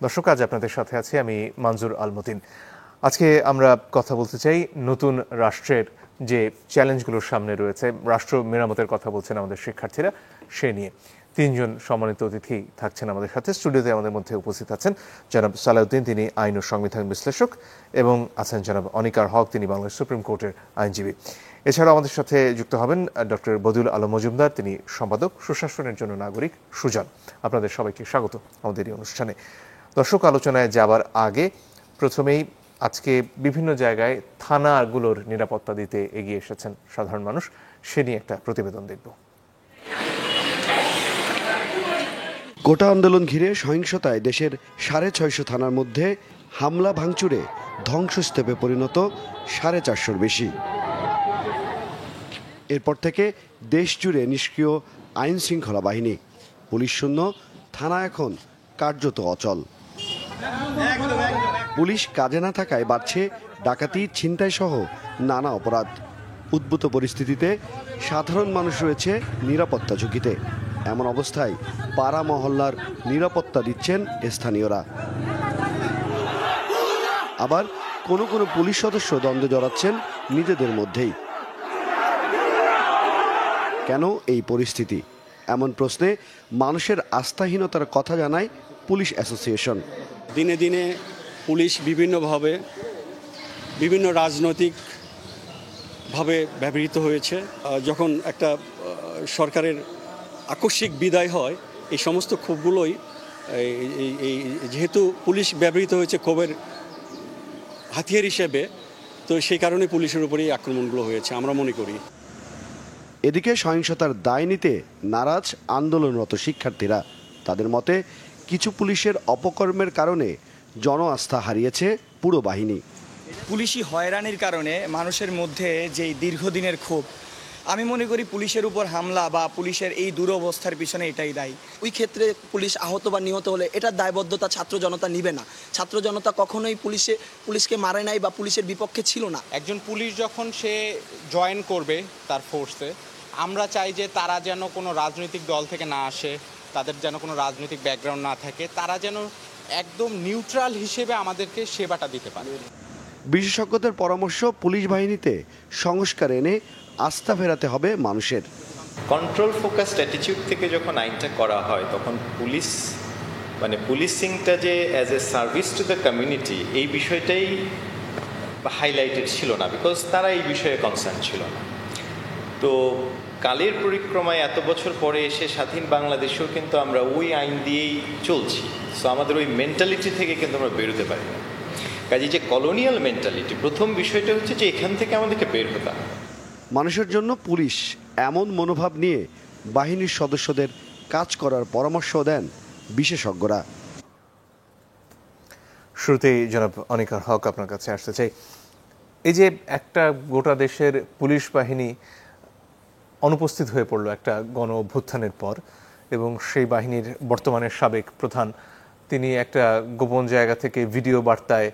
দর্শক, আজ আপনাদের সাথে আছি আমি মানজুর আল মতিন। আজকে আমরা কথা বলতে চাই নতুন রাষ্ট্রের যে চ্যালেঞ্জগুলোর সামনে রয়েছে, রাষ্ট্র মেরামতের কথা বলছেন আমাদের শিক্ষার্থীরা, সে নিয়ে তিনজন সম্মানিত অতিথি থাকছেন আমাদের সাথে। স্টুডিওতে আমাদের মধ্যে উপস্থিত আছেন জনাব সালাউদ্দিন, তিনি আইন ও সংবিধান বিশ্লেষক, এবং আছেন জনাব অনিকার হক, তিনি বাংলাদেশ সুপ্রিম কোর্টের আইনজীবী। এছাড়াও আমাদের সাথে যুক্ত হবেন ডক্টর বদিউল আলম মজুমদার, তিনি সম্পাদক সুশাসনের জন্য নাগরিক সুজন। আপনাদের সবাইকে স্বাগত আমাদের এই অনুষ্ঠানে। দর্শক, আলোচনায় যাবার আগে প্রথমেই আজকে বিভিন্ন জায়গায় থানাগুলোর নিরাপত্তা দিতে এগিয়ে এসেছেন সাধারণ মানুষ, সে নিয়ে একটা প্রতিবেদন দেখব। কোটা আন্দোলন ঘিরে সহিংসতায় দেশের 650 থানার মধ্যে হামলা ভাঙচুরে ধ্বংসস্তূপে পরিণত 450-র বেশি। এরপর থেকে দেশ জুড়ে নিষ্ক্রিয় আইন শৃঙ্খলা বাহিনী, পুলিশ শূন্য থানা এখন কার্যত অচল। পুলিশ কাজে না থাকায় বাড়ছে ডাকাতি, ছিনতাই সহ নানা অপরাধ। উদ্ভূত পরিস্থিতিতে সাধারণ মানুষ রয়েছে নিরাপত্তা ঝুঁকিতে। এমন অবস্থায় পাড়া মহল্লার নিরাপত্তা দিচ্ছেন স্থানীয়রা। আবার কোনো কোনো পুলিশ সদস্য দ্বন্দ্বে জড়াচ্ছেন নিজেদের মধ্যেই। কেন এই পরিস্থিতি? এমন প্রশ্নে মানুষের আস্থাহীনতার কথা জানায় পুলিশ অ্যাসোসিয়েশন। দিনে দিনে পুলিশ বিভিন্নভাবে বিভিন্ন রাজনৈতিকভাবে ব্যবহৃত হয়েছে। যখন একটা সরকারের আকস্মিক বিদায় হয়, এই সমস্ত ক্ষোভগুলোই যেহেতু পুলিশ ব্যবহৃত হয়েছে ক্ষোভের হাতিয়ার হিসেবে, তো সেই কারণে পুলিশের উপরেই আক্রমণগুলো হয়েছে আমরা মনে করি। এদিকে সহিংসতার দায় নিতে নারাজ আন্দোলনরত শিক্ষার্থীরা। তাদের মতে কিছু পুলিশের অপকর্মের কারণে জন আস্থা হারিয়েছে পুরো বাহিনী। পুলিশি হয়রানির কারণে মানুষের মধ্যে যেই দীর্ঘদিনের ক্ষোভ, আমি মনে করি পুলিশের উপর হামলা বা পুলিশের এই দুরবস্থার পিছনে এটাই দায়ী। ওই ক্ষেত্রে পুলিশ আহত বা নিহত হলে এটার দায়বদ্ধতা ছাত্র জনতা নিবে না। ছাত্র জনতা কখনোই পুলিশকে মারে নাই বা পুলিশের বিপক্ষে ছিল না। একজন পুলিশ যখন সে জয়েন করবে তার ফোর্সে, আমরা চাই যে তারা যেন কোনো রাজনৈতিক দল থেকে না আসে, তাদের যেন কোনো রাজনৈতিক ব্যাকগ্রাউন্ড না থাকে, তারা যেন একদম নিউট্রাল হিসেবে আমাদেরকে সেবাটা দিতে পারে। বিশেষজ্ঞদের পরামর্শ, পুলিশ বাহিনীতে সংস্কার এনে আস্থা ফেরাতে হবে মানুষের। কন্ট্রোল ফোকাসড অ্যাটিটিউড থেকে যখন আইনটা করা হয়, তখন পুলিশিংটা যে as a service to the community, এই বিষয়টাই হাইলাইটেড ছিল না, বিকজ তারা এই বিষয়ে কনসার্ন ছিল না। তো কালের পরিক্রমায় এত বছর পরে এসে স্বাধীন বাংলাদেশেও কিন্তু আমরা ওই আইন দিয়েই চলছি। সো আমাদের ওই মেন্টালিটি থেকে কিন্তু আমরা বেরোতে পারি না। কাজে যে কলোনিয়াল মেন্টালিটি, প্রথম বিষয়টা হচ্ছে যে এখান থেকে আমাদেরকে বের হতে হবে। মানুষের জন্য পুলিশ, এমন মনোভাব নিয়ে বাহিনীর সদস্যদের কাজ করার পরামর্শ দেন বিশেষজ্ঞরা। শুরুতেই জনাব অনিকার হক, আপনার কাছে আসতে চাই। এই যে একটা গোটা দেশের পুলিশ বাহিনী অনুপস্থিত হয়ে পড়লো একটা গণ অভ্যুত্থানের পর, এবং সেই বাহিনীর বর্তমানের সাবেক প্রধান তিনি একটা গোপন জায়গা থেকে ভিডিও বার্তায়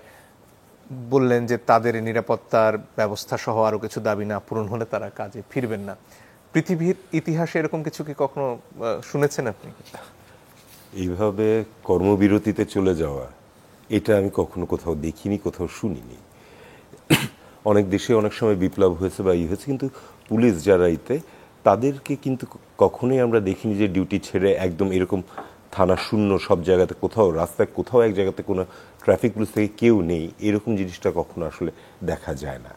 বললেন যে তাদের নিরাপত্তার ব্যবস্থা সহ আরও কিছু দাবি না পূরণ হলে তারা কাজে ফিরবেন না। পৃথিবীর ইতিহাসে এরকম কিছু কি কখনো শুনেছেন আপনি? এইভাবে কর্মবিরতিতে চলে যাওয়া, এটা আমি কখনো কোথাও দেখিনি, কোথাও শুনিনি। অনেক দেশে অনেক সময় বিপ্লব হয়েছে বা হয়েছে, কিন্তু পুলিশ যারা তাদেরকে কিন্তু কখনোই আমরা দেখিনি যে ডিউটি ছেড়ে একদম এরকম থানা শূন্য সব জায়গাতে, কোথাও রাস্তায় কোথাও এক জায়গাতে কোনো ট্রাফিক পুলিশ থেকে কেউ নেই, এরকম জিনিসটা কখনো আসলে দেখা যায় না।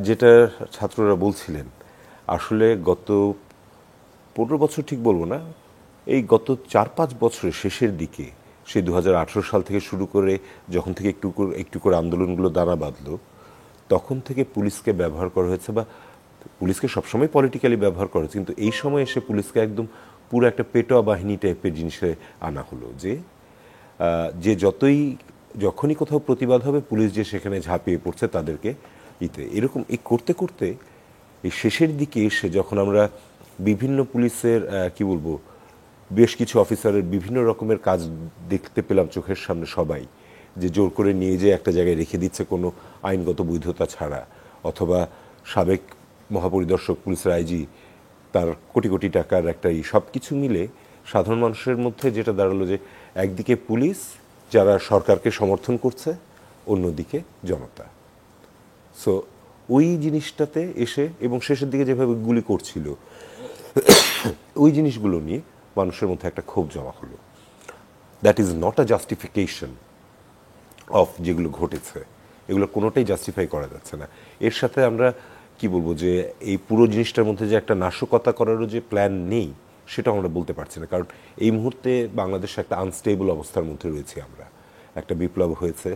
যেটা ছাত্ররা বলছিলেন, আসলে গত 15 বছর ঠিক বলবো না, এই গত 4-5 বছরের শেষের দিকে, সেই 2018 সাল থেকে শুরু করে যখন থেকে একটু করে আন্দোলনগুলো দানা বাঁধলো, তখন থেকে পুলিশকে ব্যবহার করা হয়েছে, বা পুলিশকে সবসময় পলিটিক্যালি ব্যবহার করা হয়েছে, কিন্তু এই সময় এসে পুলিশকে একদম পুরো একটা পেটোয়া বাহিনী টাইপের জিনিসে আনা হলো। যে যখনই কোথাও প্রতিবাদ হবে, পুলিশ যে সেখানে ঝাঁপিয়ে পড়ছে তাদেরকে এরকম করতে করতে এই শেষের দিকে এসে যখন আমরা বিভিন্ন পুলিশের বেশ কিছু অফিসারের বিভিন্ন রকমের কাজ দেখতে পেলাম চোখের সামনে, সবাই যে জোর করে নিয়ে যেয়ে একটা জায়গায় রেখে দিচ্ছে কোনো আইনগত বৈধতা ছাড়া, অথবা সাবেক মহাপরিদর্শক পুলিশের আইজি তার কোটি কোটি টাকার একটা সব কিছু মিলে সাধারণ মানুষের মধ্যে যেটা দাঁড়ালো যে একদিকে পুলিশ যারা সরকারকে সমর্থন করছে, অন্যদিকে জনতা। সো ওই জিনিসটাতে এসে এবং শেষের দিকে যেভাবে গুলি করছিল ওই জিনিসগুলো নিয়ে মানুষের মধ্যে একটা ক্ষোভ জমা হলো। That is not a justification of যেগুলো ঘটেছে, এগুলো কোনোটাই জাস্টিফাই করা যাচ্ছে না। এর সাথে আমরা কি বলবো যে এই পুরো জিনিসটার মধ্যে যে একটা নাশকতা করারও যে প্ল্যান নেই সেটা আমরা বলতে পারছি না, কারণ এই মুহূর্তে বাংলাদেশ একটা আনস্টেবল অবস্থার মধ্যে রয়েছে। আমরা একটা বিপ্লব হয়েছে,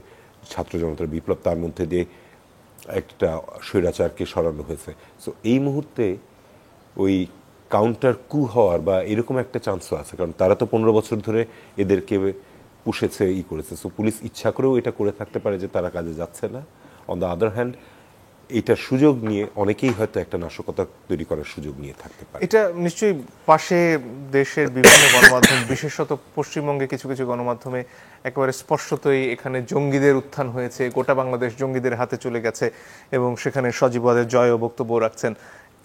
ছাত্র জনতার বিপ্লব, তার মধ্যে দিয়ে একটা স্বৈরাচারকে সরানো হয়েছে। সো এই মুহূর্তে ওই কাউন্টার কু হওয়ার বা এরকম একটা চান্সও আছে, কারণ তারা তো 15 বছর ধরে এদেরকে পুষেছে, করেছে। সো পুলিশ ইচ্ছা করেও এটা করে থাকতে পারে যে তারা কাজে যাচ্ছে না। অন দ্য আদার হ্যান্ড এটার সুযোগ নিয়ে অনেকেই হয়তো একটা নাশকতা তৈরি করার সুযোগ নিয়ে থাকতে পারে। এটা নিশ্চয়ই পাশে দেশের বিভিন্ন গণমাধ্যম, বিশেষত পশ্চিমবঙ্গে কিছু কিছু গণমাধ্যমে একেবারে স্পষ্টতই এখানে জঙ্গিদের উত্থান হয়েছে, গোটা বাংলাদেশ জঙ্গিদের হাতে চলে গেছে এবং সেখানে সজীব ওয়াজেদ জয় ও বক্তব্য রাখছেন।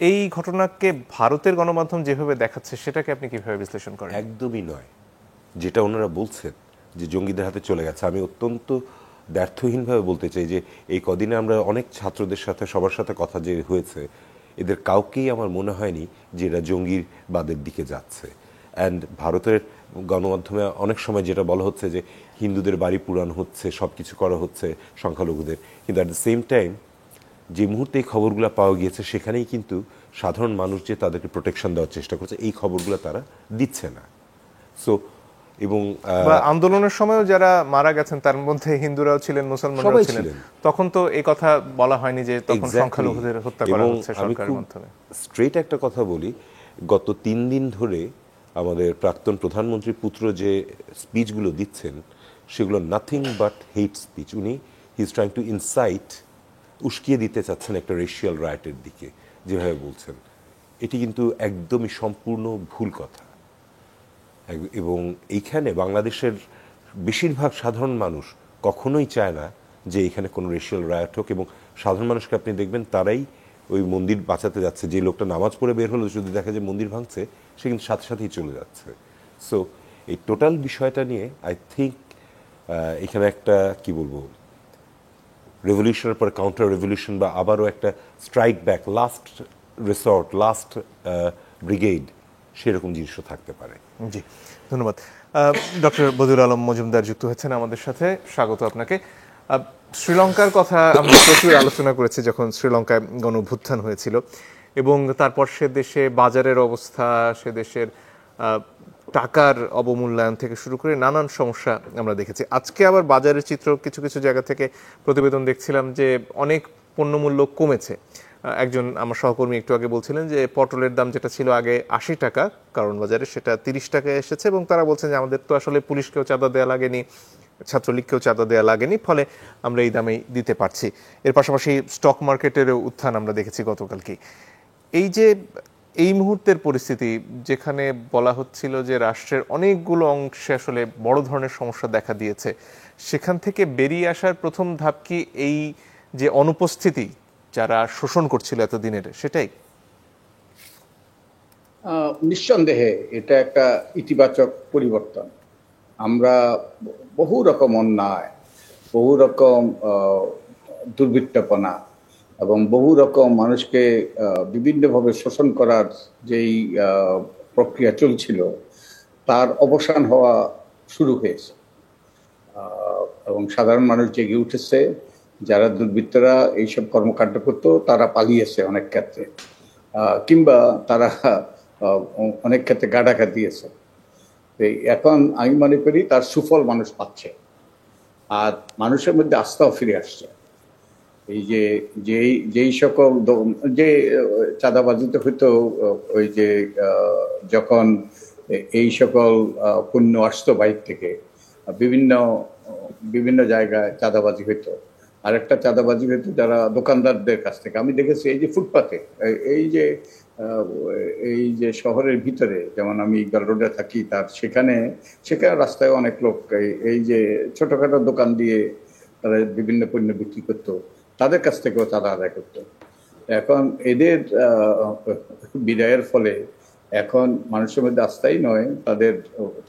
এই ঘটনাকে ভারতের গণমাধ্যম যেভাবে দেখাচ্ছে সেটাকে আপনি কিভাবে বিশ্লেষণ করেন? একদমই নয়। যেটা ওনারা বলছেন যে জঙ্গিদের হাতে চলে গেছে, আমি অত্যন্ত দ্ব্যর্থহীনভাবে বলতে চাই যে এই কদিনে আমরা অনেক ছাত্রদের সাথে, সবার সাথে কথা যে হয়েছে, এদের কাউকেই আমার মনে হয়নি যে এরা জঙ্গিবাদের দিকে যাচ্ছে। অ্যান্ড ভারতের গণমাধ্যমে অনেক সময় যেটা বলা হচ্ছে যে হিন্দুদের বাড়ি পুরানো হচ্ছে, সব কিছু করা হচ্ছে সংখ্যালঘুদের, কিন্তু অ্যাট দ্য সেম টাইম যে মুহূর্তে এই খবরগুলো পাওয়া গিয়েছে সেখানেই কিন্তু সাধারণ মানুষ যে তাদেরকে প্রোটেকশন দেওয়ার চেষ্টা করছে, এই খবরগুলো তারা দিচ্ছে না। সো এবং আন্দোলনের সময়ও যারা মারা গেছেন তার মধ্যে হিন্দুরাও ছিলেন, মুসলমানরাও ছিলেন, তখন তো এই কথা বলা হয়নি যে তখন সংখ্যালঘুদের হত্যা করা হচ্ছে সরকারের মাধ্যমে। স্ট্রেট একটা কথা বলি, গত 3 দিন ধরে আমাদের প্রাক্তন প্রধানমন্ত্রীর পুত্র যে স্পিচগুলো দিচ্ছেন সেগুলো নাথিং বাট হেট স্পিচ। উনি he is trying to incite, উস্কিয়ে দিতে চাচ্ছেন একটা রেশিয়াল রাইটের দিকে যেভাবে বলছেন। এটি কিন্তু একদমই সম্পূর্ণ ভুল কথা। এবং এইখানে বাংলাদেশের বেশিরভাগ সাধারণ মানুষ কখনোই চায় না যে এখানে কোনো রেশিয়াল রায়ট হোক, এবং সাধারণ মানুষকে আপনি দেখবেন তারাই ওই মন্দির বাঁচাতে যাচ্ছে। যে লোকটা নামাজ পড়ে বের হলো, যদি দেখা যায় মন্দির ভাঙছে, সে কিন্তু সাথে সাথেই চলে যাচ্ছে। সো এই টোটাল বিষয়টা নিয়ে আই থিঙ্ক এখানে একটা কি বলবো, রেভলিউশনের পর কাউন্টার রেভলিউশন বা আবারও একটা strike back, last resort, last brigade, সেরকম জিনিসও থাকতে পারে। জি, ধন্যবাদ। ডক্টর বদিউল আলম মজুমদার যুক্ত হচ্ছেন আমাদের সাথে, স্বাগত আপনাকে। শ্রীলঙ্কার কথা আমরা প্রচুর আলোচনা করেছি যখন শ্রীলঙ্কায় গণঅভ্যুত্থান হয়েছিল, এবং তারপর সে দেশে বাজারের অবস্থা, সে দেশের টাকার অবমূল্যায়ন থেকে শুরু করে নানান সমস্যা আমরা দেখেছি। আজকে আবার বাজারের চিত্র কিছু কিছু জায়গা থেকে প্রতিবেদন দেখছিলাম যে অনেক পণ্যমূল্য কমেছে। একজন আমার সহকর্মী একটু আগে বলছিলেন যে পটলের দাম যেটা ছিল আগে 80 টাকা কারণ বাজারে, সেটা 30 টাকায় এসেছে, এবং তারা বলছেন যে আমাদের তো আসলে পুলিশকেও চাঁদা দেওয়া লাগেনি, ছাত্রলীগকেও চাঁদা দেওয়া লাগেনি, ফলে আমরা এই দামেই দিতে পারছি। এর পাশাপাশি স্টক মার্কেটেরও উত্থান আমরা দেখেছি গতকালকে। এই যে এই মুহূর্তের পরিস্থিতি, যেখানে বলা হচ্ছিল যে রাষ্ট্রের অনেকগুলো অংশে আসলে বড় ধরনের সমস্যা দেখা দিয়েছে, সেখান থেকে বেরিয়ে আসার প্রথম ধাপ কি এই যে অনুপস্থিতি যারা শোষণ করছিল এতদিনের, সেটাই? নিঃসন্দেহে এটা একটা ইতিবাচক পরিবর্তন। আমরা বহু রকম অন্যায়, বহু রকম দুর্বৃত্তপনা এবং বহু রকম মানুষকে বিভিন্নভাবে শোষণ করার যেই প্রক্রিয়া চলছিল তার অবসান হওয়া শুরু হয়েছে, এবং সাধারণ মানুষ জেগে উঠেছে। যারা দুর্বৃত্তরা এইসব কর্মকাণ্ড করতো তারা পালিয়েছে অনেক ক্ষেত্রে, কিংবা তারা অনেক ক্ষেত্রে গা ঢাকা দিয়েছে। এখন আমি মনে করি তার সুফল মানুষ পাচ্ছে, আর মানুষের মধ্যে আস্থাও ফিরে আসছে। এই যে যেই সকল যে চাঁদাবাজিতে হইতো, ওই যে যখন এই সকল পণ্য আসতো বাইরে থেকে, বিভিন্ন জায়গায় চাঁদাবাজি হইতো। আরেকটা চাঁদাবাজি হইতো যারা দোকানদারদের কাছ থেকে। আমি দেখেছি এই যে ফুটপাতে, এই যে শহরের ভিতরে, যেমন আমি ইকবাল রোডে থাকি, তার সেখানে রাস্তায় অনেক লোক এই যে ছোটখাটো দোকান দিয়ে তারা বিভিন্ন পণ্য বিক্রি করতো, তাদের কাছ থেকেও চাঁদা আদায় করতো। এখন এদের বিদায়ের ফলে এখন মানুষের মধ্যে আস্থাই নয়, তাদের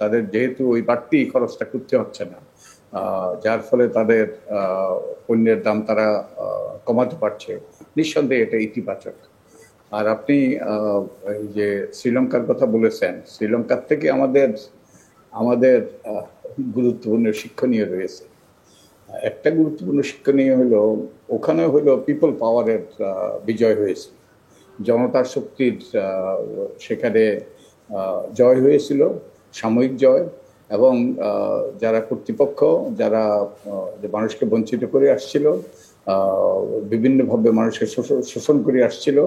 তাদের যেহেতু ওই বাড়তি খরচটা করতে হচ্ছে না, যার ফলে তাদের পণ্যের দাম তারা কমাতে পারছে, নিঃসন্দেহে এটা ইতিবাচক। আর আপনি এই যে শ্রীলঙ্কার কথা বলেছেন, শ্রীলঙ্কার থেকে আমাদের আমাদের গুরুত্বপূর্ণ শিক্ষণীয় রয়েছে। একটা গুরুত্বপূর্ণ শিক্ষণীয় হলো, ওখানে হলো পিপল পাওয়ারের বিজয় হয়েছে, জনতার শক্তির সেখানে জয় হয়েছিল, সাময়িক জয়। এবং যারা কর্তৃপক্ষ, যারা মানুষকে বঞ্চিত করে আসছিল, বিভিন্নভাবে মানুষকে শোষণ করে আসছিল,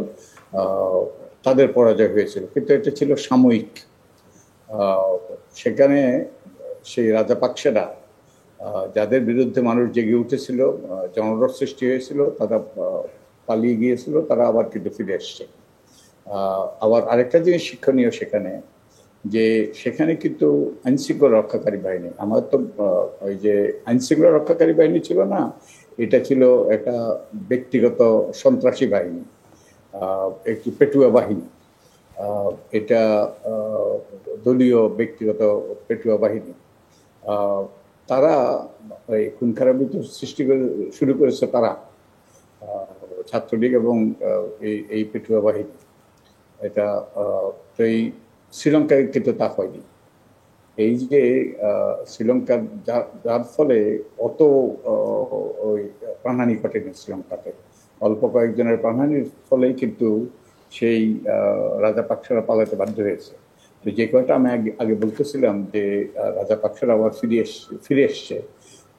তাদের পরাজয় হয়েছিল। কিন্তু এটা ছিল সাময়িক। সেখানে সেই রাজাপাকসেরা, যাদের বিরুদ্ধে মানুষ জেগে উঠেছিল, জনরোষ সৃষ্টি হয়েছিল, তারা পালিয়ে গিয়েছিল, তারা আবার কিন্তু ফিরে এসছে। আবার আরেকটা জিনিস শিক্ষণীয় সেখানে, যে সেখানে কিন্তু আইনশৃঙ্খলা রক্ষাকারী বাহিনী, আমার তো ওই যে আইনশৃঙ্খলা রক্ষাকারী বাহিনী ছিল না, এটা ছিল একটা ব্যক্তিগত সন্ত্রাসী বাহিনী, একটি পেটুয়া বাহিনী। এটা দলীয় ব্যক্তিগত পেটুয়া বাহিনী। তারা এই খুন খারাপি সৃষ্টি করে শুরু করেছে তারা, ছাত্রলীগ এবং এই পেটুয়া বাহিনী। এটা তো এই শ্রীলঙ্কায় কিন্তু তা হয়নি। এই যে শ্রীলঙ্কার যার ফলে অত ওই প্রাণহানি ঘটেনি শ্রীলঙ্কাতে, অল্প কয়েকজনের প্রাণহানির ফলেই কিন্তু সেই রাজাপাকসেরা পালাতে বাধ্য হয়েছে। তো যে কয়টা আমি আগে বলতেছিলাম যে রাজাপাকসেরা আবার ফিরে এসছে,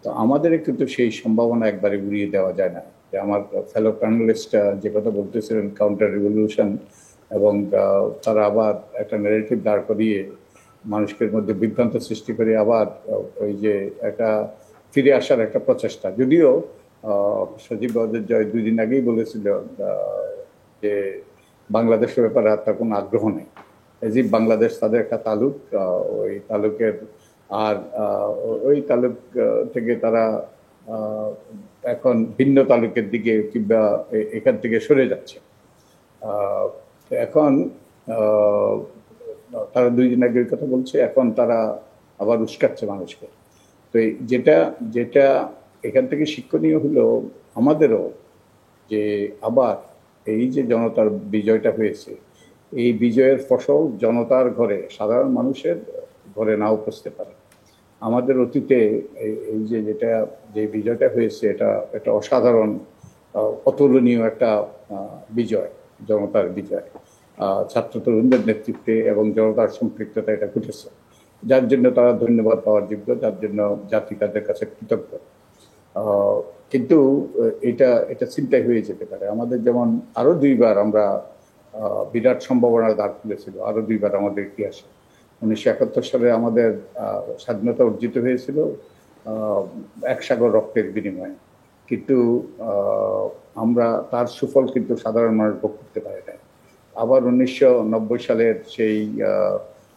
তো আমাদের কিন্তু সেই সম্ভাবনা একবারে উড়িয়ে দেওয়া যায় না। যে আমার ফেলো প্যানেলিস্টরা যে কথা বলতেছিলেন, কাউন্টার রিভলিউশন, এবং তারা আবার একটা ন্যারেটিভ দাঁড় করিয়ে মানুষের মধ্যে বিভ্রান্ত সৃষ্টি করে আবার ওই যে একটা ফিরে আসার একটা প্রচেষ্টা। যদিও সজীব ওয়াজেদ জয় 2 দিন আগেই বলেছিল যে বাংলাদেশের ব্যাপারে তার কোনো আগ্রহ নেই। এই যে বাংলাদেশ তাদের একটা তালুক, ওই তালুকের আর ওই তালুক থেকে তারা এখন ভিন্ন তালুকের দিকে কিংবা এখান থেকে সরে যাচ্ছে। এখন তারা 2 দিন আগের কথা বলছে, এখন তারা আবার উস্কাচ্ছে মানুষকে। তো যেটা এখান থেকে শিক্ষণীয় হলো আমাদেরও, যে আবার এই যে জনতার বিজয়টা হয়েছে, এই বিজয়ের ফসল জনতার ঘরে, সাধারণ মানুষের ঘরে নাও পৌঁছতে পারে। আমাদের অতীতে এই যে বিজয়টা হয়েছে, এটা অসাধারণ, অতুলনীয় একটা বিজয়, জনতার বিজয়, ছাত্র তরুণদের নেতৃত্বে এবং জনতার সম্পৃক্ততা এটা ঘটেছে, যার জন্য তারা ধন্যবাদ পাওয়ার যোগ্য, যার জন্য জাতি তাদের কাছে কৃতজ্ঞ। কিন্তু এটা চিন্তাই হয়ে যেতে পারে। আমাদের যেমন আরো 2বার আমরা বিরাট সম্ভাবনার দ্বার খুলেছিল, আরো 2বার আমাদের ইতিহাসে। 1971 সালে আমাদের স্বাধীনতা অর্জিত হয়েছিল 1 সাগর রক্তের বিনিময়ে, কিন্তু আমরা তার সুফল কিন্তু সাধারণ মানুষ ভোগ করতে পারে না। আবার 1990 সালের সেই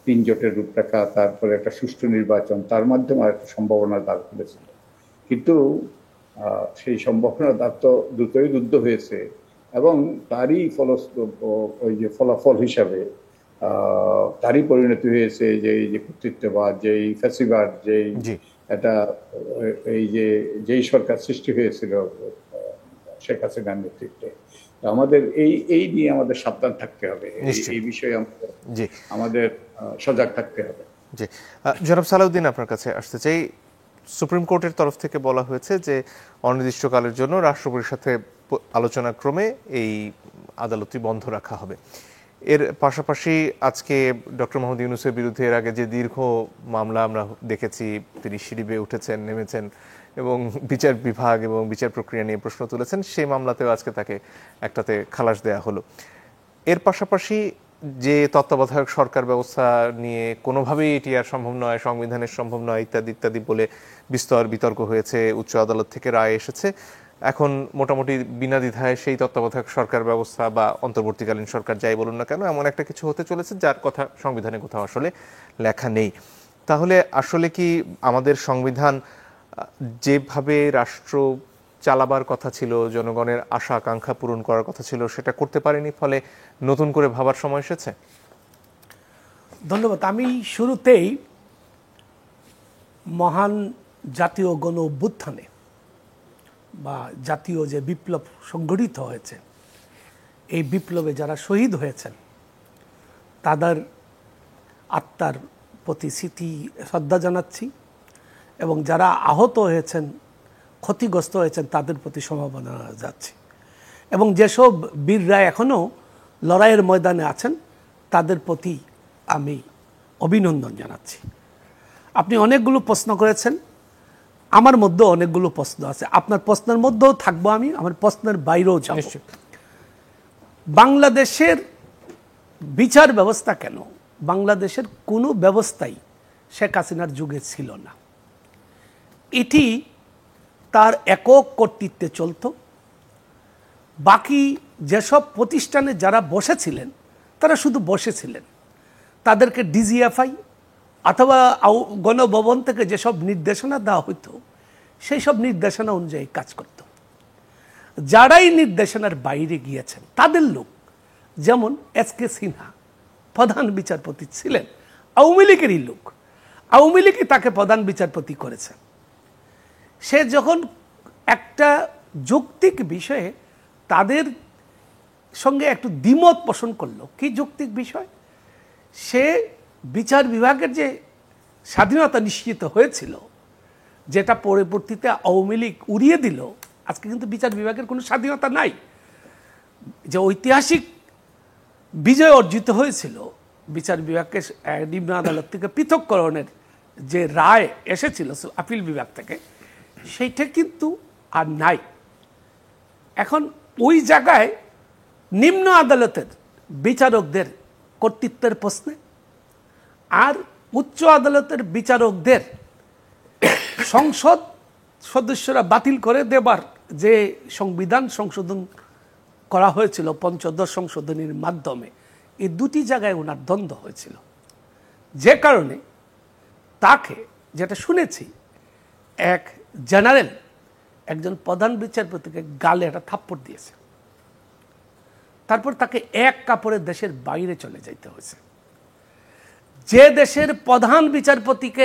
3 জোটের রূপরেখা, তারপরে একটা সুষ্ঠু নির্বাচন, তার মাধ্যমে একটা সম্ভাবনার দ্বার খুলেছিল। কিন্তু সেই সম্ভাবনার দ্বার তো দ্রুতই রুদ্ধ হয়েছে, এবং তারই ওই যে ফলাফল হিসাবে তারই পরিণতি হয়েছে যে এই যে কর্তৃত্ববাদ, যেই ফ্যাসিবাদ, এটা যেই সরকার সৃষ্টি হয়েছিল শেখ হাসিনার নেতৃত্বে। আমাদের এই নিয়ে আমাদের সাবধান থাকতে হবে, এই বিষয়ে আমাদের সজাগ থাকতে হবে। জি, জনাব সালাউদ্দিন, আপনার কাছে আসতে চাই। সুপ্রিম কোর্টের তরফ থেকে বলা হয়েছে যে অনির্দিষ্টকালের জন্য রাষ্ট্রপতির সাথে আলোচনা ক্রমে এই আদালতটি বন্ধ রাখা হবে। এর পাশাপাশি আজকে ডক্টর মোহাম্মদ ইউনূসের বিরুদ্ধে এর আগে যে দীর্ঘ মামলা আমরা দেখেছি, তিনি সিঁড়ি বেয়ে উঠেছেন, নেমেছেন এবং বিচার বিভাগ এবং বিচার প্রক্রিয়া নিয়ে প্রশ্ন তুলেছেন, সেই মামলাতেও আজকে তাকে একটাতে খালাস দেয়া হলো। এর পাশাপাশি যে তত্ত্বাবধায়ক সরকার ব্যবস্থা নিয়ে কোনোভাবেই এটি আর সম্ভব নয়, সংবিধানের সম্ভব নয়, ইত্যাদি ইত্যাদি বলে বিস্তর বিতর্ক হয়েছে, উচ্চ আদালত থেকে রায় এসেছে। এখন মোটামুটি বিনা দ্বিধায় সেই তত্ত্বাবধায়ক সরকার ব্যবস্থা বা অন্তর্বর্তীকালীন সরকার যাই বলুন না কেন, এমন একটা কিছু হতে চলেছে যার কথা সংবিধানে কোথাও আসলে লেখা নেই। তাহলে আসলে কি আমাদের সংবিধান যেভাবে রাষ্ট্র চালাবার কথা ছিল, জনগণের আশা আকাঙ্ক্ষা পূরণ করার কথা ছিল, সেটা করতে পারেনি, ফলে নতুন করে ভাবার সময় এসেছে? ধন্যবাদ। আমি শুরুতেই মহান জাতীয় গণ অভ্যুত্থানে বা জাতীয় যে বিপ্লব সংগঠিত হয়েছে, এই বিপ্লবে যারা শহীদ হয়েছেন তাদের আত্মার প্রতি স্মৃতি শ্রদ্ধা জানাচ্ছি, এবং যারা আহত হয়েছেন, ক্ষতিগ্রস্ত হয়েছেন, তাদের প্রতি সমবেদনা যাচ্ছি, এবং যেসব বীররা এখনও লড়াইয়ের ময়দানে আছেন তাদের প্রতি আমি অভিনন্দন জানাচ্ছি। আপনি অনেকগুলো প্রশ্ন করেছেন, আমার মধ্যেও অনেকগুলো প্রশ্ন আছে। আপনার প্রশ্নের মধ্যেও থাকবো আমি, আমার প্রশ্নের বাইরেও যাব। বাংলাদেশের বিচার ব্যবস্থা কেন? বাংলাদেশের কোনো ব্যবস্থাই শেখ হাসিনার যুগে ছিল না। এটি তার একক কর্তৃত্বে চলত। বাকি যেসব প্রতিষ্ঠানে যারা বসেছিলেন তারা শুধু বসেছিলেন, তাদেরকে ডিজিএফআই অথবা গণভবন থেকে যেসব নির্দেশনা দেওয়া হতো সেই সব নির্দেশনা অনুযায়ী কাজ করত। যারাই নির্দেশনার বাইরে গিয়েছেন তাদের লোক, যেমন এস.কে. সিনহা প্রধান বিচারপতি ছিলেন, আওয়ামী লীগেরই লোক, আওয়ামী লীগই তাকে প্রধান বিচারপতি করেছেন। সে যখন একটা যৌক্তিক বিষয়ে তাদের সঙ্গে একটু দ্বিমত পোষণ করলো, কি যৌক্তিক বিষয়? সে বিচার বিভাগের যে স্বাধীনতা নিশ্চিত হয়েছিল, যেটা পরবর্তীতে আওয়ামী লীগ উড়িয়ে দিল, আজকে কিন্তু বিচার বিভাগের কোনো স্বাধীনতা নাই। যে ঐতিহাসিক বিজয় অর্জিত হয়েছিল বিচার বিভাগকে নিম্ন আদালত থেকে পৃথককরণের যে রায় এসেছিল আপিল বিভাগ থেকে, সেইটা কিন্তু আর নাই। এখন ওই জায়গায় নিম্ন আদালতের বিচারকদের কর্তৃত্বের প্রশ্নে আর উচ্চ আদালতের বিচারকদের সংসদ সদস্যরা বাতিল করে দেবার যে সংবিধান সংশোধন করা হয়েছিল পঞ্চদশ সংশোধনীর মাধ্যমে, এই দুটি জায়গায় ওনার দ্বন্দ্ব হয়েছিল, যে কারণে তাকে, যেটা শুনেছি, এক জেনারেল একজন প্রধান বিচারপতিকে গালে একটা থাপ্পড় দিয়েছে, তারপর তাকে এক কাপড়ে দেশের বাইরে চলে যাইতে হয়েছে। যে দেশের প্রধান বিচারপতিকে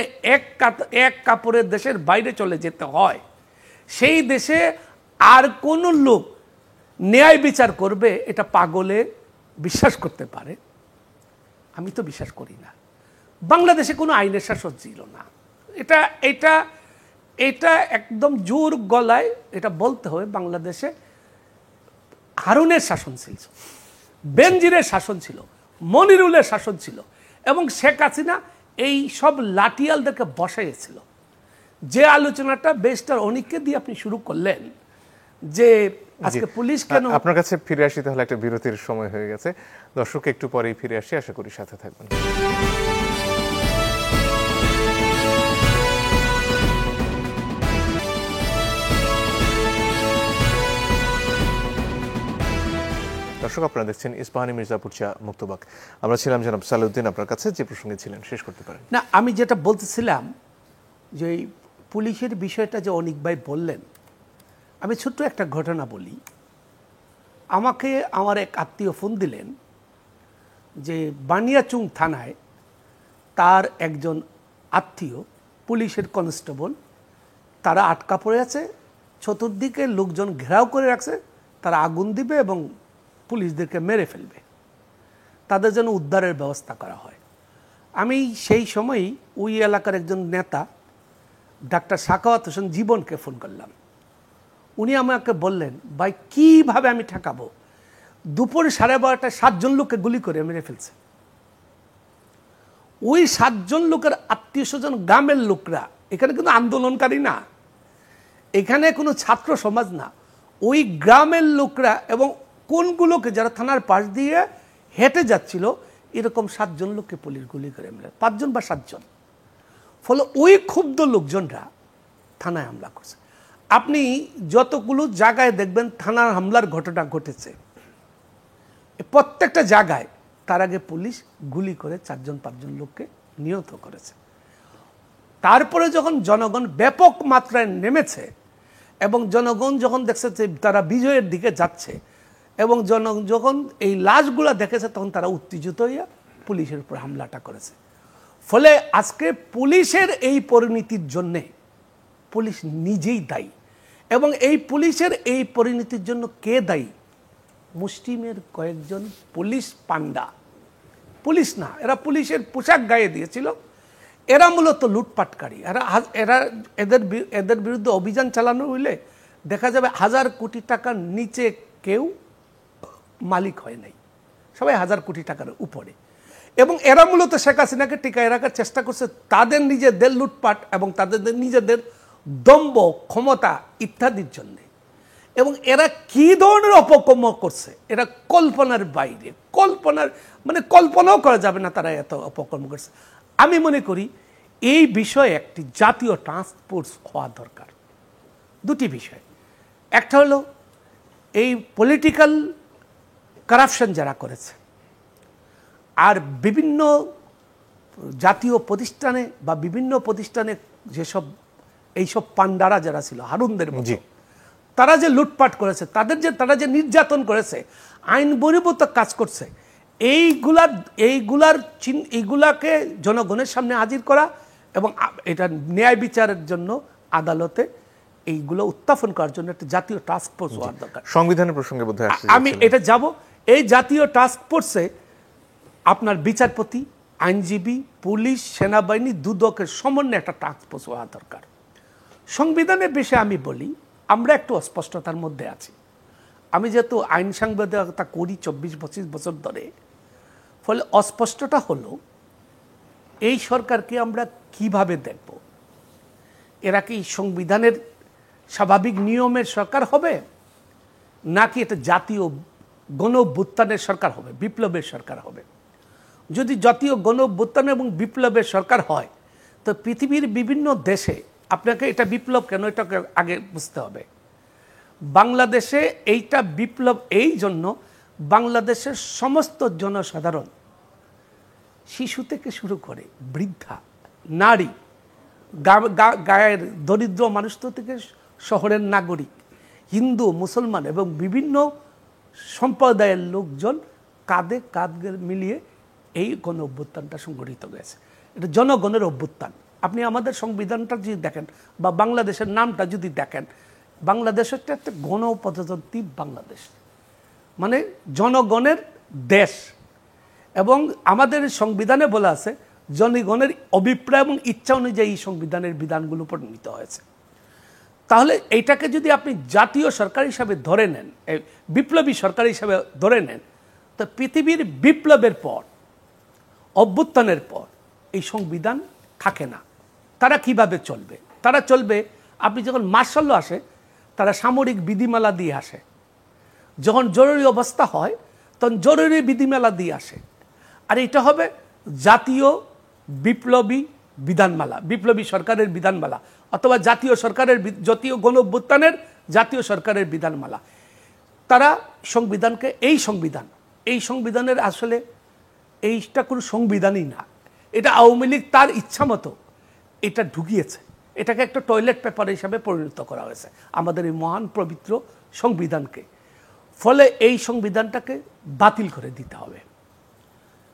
এক কাপড়ে দেশের বাইরে চলে যেতে হয়, সেই দেশে আর কোন লোক ন্যায় বিচার করবে এটা পাগলে বিশ্বাস করতে পারে? আমি তো বিশ্বাস করি না। বাংলাদেশে কোনো আইনের শাসন ছিল না, এটা এটা এটা একদম জোর গলায় এটা বলতে হবে। বাংলাদেশে হারুনের শাসন ছিল, বেনজিরের শাসন ছিল, মনিরুলের শাসন ছিল, এবং শেখ হাসিনা এই সব লাঠিয়ালদেরকে বসাইয়েছিল। যে আলোচনাটা বেস্টার অনেককে দিয়ে আপনি শুরু করলেন যে আজকে পুলিশ কেন, আপনার কাছে ফিরে আসি, তাহলে একটা বিরতির সময় হয়ে গেছে। দর্শক একটু পরেই ফিরে আসি, আশা করি সাথে থাকবেন। দর্শক, আপনারা দেখছেন ইস্পাহানি মির্জাপুর চা মুক্তবাক। আমরা ছিলাম জনাব সালাউদ্দিন, আপনার কাছে যে প্রসঙ্গে ছিলেন শেষ করতে পারেন। না, আমি যেটা বলতেছিলাম যে পুলিশের বিষয়টা যে অনেক ভাই বললেন, আমি ছোট্ট একটা ঘটনা বলি। আমাকে আমার এক আত্মীয় ফোন দিলেন যে বানিয়াচুং থানায় তার একজন আত্মীয় পুলিশের কনস্টেবল, তারা আটকা পড়ে আছে, চতুর্দিকে লোকজন ঘেরাও করে রাখছে, তারা আগুন দিবে এবং পুলিশদেরকে মেরে ফেলবে, তাদের জন্য উদ্ধারের ব্যবস্থা করা হয়। আমি সেই সময়ই ওই এলাকার একজন নেতা ডাক্তার সাখাওয়াত হোসেন জীবনকে ফোন করলাম। উনি আমাকে বললেন, ভাই কিভাবে আমি ঠেকাবো, দুপুর 12:30টায় 7 জন লোককে গুলি করে মেরে ফেলছে। ওই 7 জন লোকের আত্মীয় স্বজন গ্রামের লোকরা, এখানে কিন্তু আন্দোলনকারী না, এখানে কোনো ছাত্র সমাজ না, ওই গ্রামের লোকরা এবং কোনগুলোকে যারা থানার পাশ দিয়ে হেঁটে যাচ্ছিল, এরকম 7 জন লোককে পুলিশ গুলি করে মেরে, 5 জন বা 7 জন। ফলে ওই ক্ষুব্ধ লোকজনরা থানায় হামলা করছে। আপনি যতগুলো জায়গায় দেখবেন থানার হামলার ঘটনা ঘটেছে, প্রত্যেকটা জায়গায় তার আগে পুলিশ গুলি করে 4 জন 5 জন লোককে নিহত করেছে। তারপরে যখন জনগণ ব্যাপক মাত্রায় নেমেছে এবং জনগণ যখন দেখছে যে তারা বিজয়ের দিকে যাচ্ছে এবং জনগণ যখন এই লাশগুলা দেখেছে, তখন তারা উত্তেজিত হইয়া পুলিশের উপর হামলাটা করেছে। ফলে আজকে পুলিশের এই পরিণতির জন্যে পুলিশ নিজেই দায়ী, এবং এই পুলিশের এই পরিণতির জন্য কে দায়ী? মুসলিমের কয়েকজন পুলিশ পান্ডা, পুলিশ না, এরা পুলিশের পোশাক গায়ে দিয়েছিল, এরা মূলত লুটপাটকারী। এদের বিরুদ্ধে অভিযান চালানো হইলে দেখা যাবে 1000 কোটি টাকার নিচে কেউ মালিক হয় নাই, সবাই 1000 কোটি টাকার উপরে। এবং এরা মূলত শেখ হাসিনাকে টিকায় রাখার চেষ্টা করছে তাদের নিজেদের লুটপাট এবং তাদের নিজেদের দম্ভ, ক্ষমতা ইত্যাদির জন্য। এবং এরা কি ধরনের অপকর্ম করছে এরা কল্পনার বাইরে, কল্পনাও করা যাবে না তারা এত অপকর্ম করছে। আমি মনে করি এই বিষয়ে একটি জাতীয় টাস্ক ফোর্স হওয়া দরকার। দুটি বিষয়, একটা হলো এই পলিটিক্যাল কারাপশন যারা করেছে, আর বিভিন্ন জাতীয় প্রতিষ্ঠানে বা বিভিন্ন প্রতিষ্ঠানে যেসব এইসব পান্ডারা যারা ছিল হারুনদের মতো, তারা যে লুটপাট করেছে, তারা যে নির্যাতন করেছে, আইন বহির্ভূত কাজ করছে, এইগুলাকে জনগণের সামনে হাজির করা এবং এটা ন্যায় বিচারের জন্য আদালতে এইগুলো উত্থাপন করার জন্য একটা জাতীয় টাস্ক ফোর্স হওয়ার দরকার। সংবিধানের প্রসঙ্গে বোধহয় আমি এটা যাব, এই জাতীয় টাস্ক ফোর্সে আপনার বিচারপতি, আইনজীবী, পুলিশ, সেনাবাহিনী দুদকের সমন্বয়ে একটা টাস্ক ফোর্স হওয়া দরকার। সংবিধানের বিষয়ে আমি বলি, আমরা একটু অস্পষ্টতার মধ্যে আছি। আমি যেহেতু আইন সাংবাদিকতা করি 24-25 বছর ধরে, ফলে অস্পষ্টতা হলো এই সরকারকে আমরা কিভাবে দেখব। এরা কি সংবিধানের স্বাভাবিক নিয়মের সরকার হবে, নাকি এটা জাতীয় গণ-অভ্যুত্থানের সরকার হবে, বিপ্লবের সরকার হবে? যদি জাতীয় গণ-অভ্যুত্থান এবং বিপ্লবের সরকার হয়, তো পৃথিবীর বিভিন্ন দেশে আপনাকে এটা বিপ্লব কেন, এটাকে আগে বুঝতে হবে। বাংলাদেশে এইটা বিপ্লব এই জন্য, বাংলাদেশের সমস্ত জনসাধারণ, শিশু থেকে শুরু করে বৃদ্ধা, নারী, গায়ের দরিদ্র মানুষ থেকে শহরের নাগরিক, হিন্দু, মুসলমান এবং বিভিন্ন সম্প্রদায়ের লোকজন কাঁধে কাঁধ মিলিয়ে এই গণ অভ্যুত্থানটা সংগঠিত হয়েছে। এটা জনগণের অভ্যুত্থান। আপনি আমাদের সংবিধানটা যদি দেখেন বা বাংলাদেশের নামটা যদি দেখেন, বাংলাদেশ হচ্ছে একটা গণপ্রজাতন্ত্রী বাংলাদেশ, মানে জনগণের দেশ। এবং আমাদের সংবিধানে বলা আছে জনগণের অভিপ্রায় এবং ইচ্ছা অনুযায়ী এই সংবিধানের বিধানগুলো প্রণীত হয়েছে। তাহলে এইটাকে যদি আপনি জাতীয় সরকার হিসাবে ধরে নেন, বিপ্লবী সরকার হিসাবে ধরে নেন, তো পৃথিবীর বিপ্লবের পর, অভ্যুত্থানের পর এই সংবিধান থাকে না। তারা কিভাবে চলবে? তারা চলবে, আপনি যখন মার্শাল ল আসে তারা সামরিক বিধিমালা দিয়ে আসে, যখন জরুরি অবস্থা হয় তখন জরুরি বিধিমালা দিয়ে আসে। আর এটা হবে জাতীয় বিপ্লবী বিধানমালা, বিপ্লবী সরকারের বিধানমালা, অথবা জাতীয় সরকারের, জাতীয় গণ অভ্যুত্থানের জাতীয় সরকারের বিধানমালা। তারা সংবিধানকে, এই সংবিধানের আসলে এইটা কোনো সংবিধানই না, এটা আওয়ামী লীগ তার ইচ্ছা মতো এটা ঢুকিয়েছে, এটাকে একটা টয়লেট পেপার হিসাবে পরিণত করা হয়েছে আমাদের এই মহান পবিত্র সংবিধানকে। ফলে এই সংবিধানটাকে বাতিল করে দিতে হবে,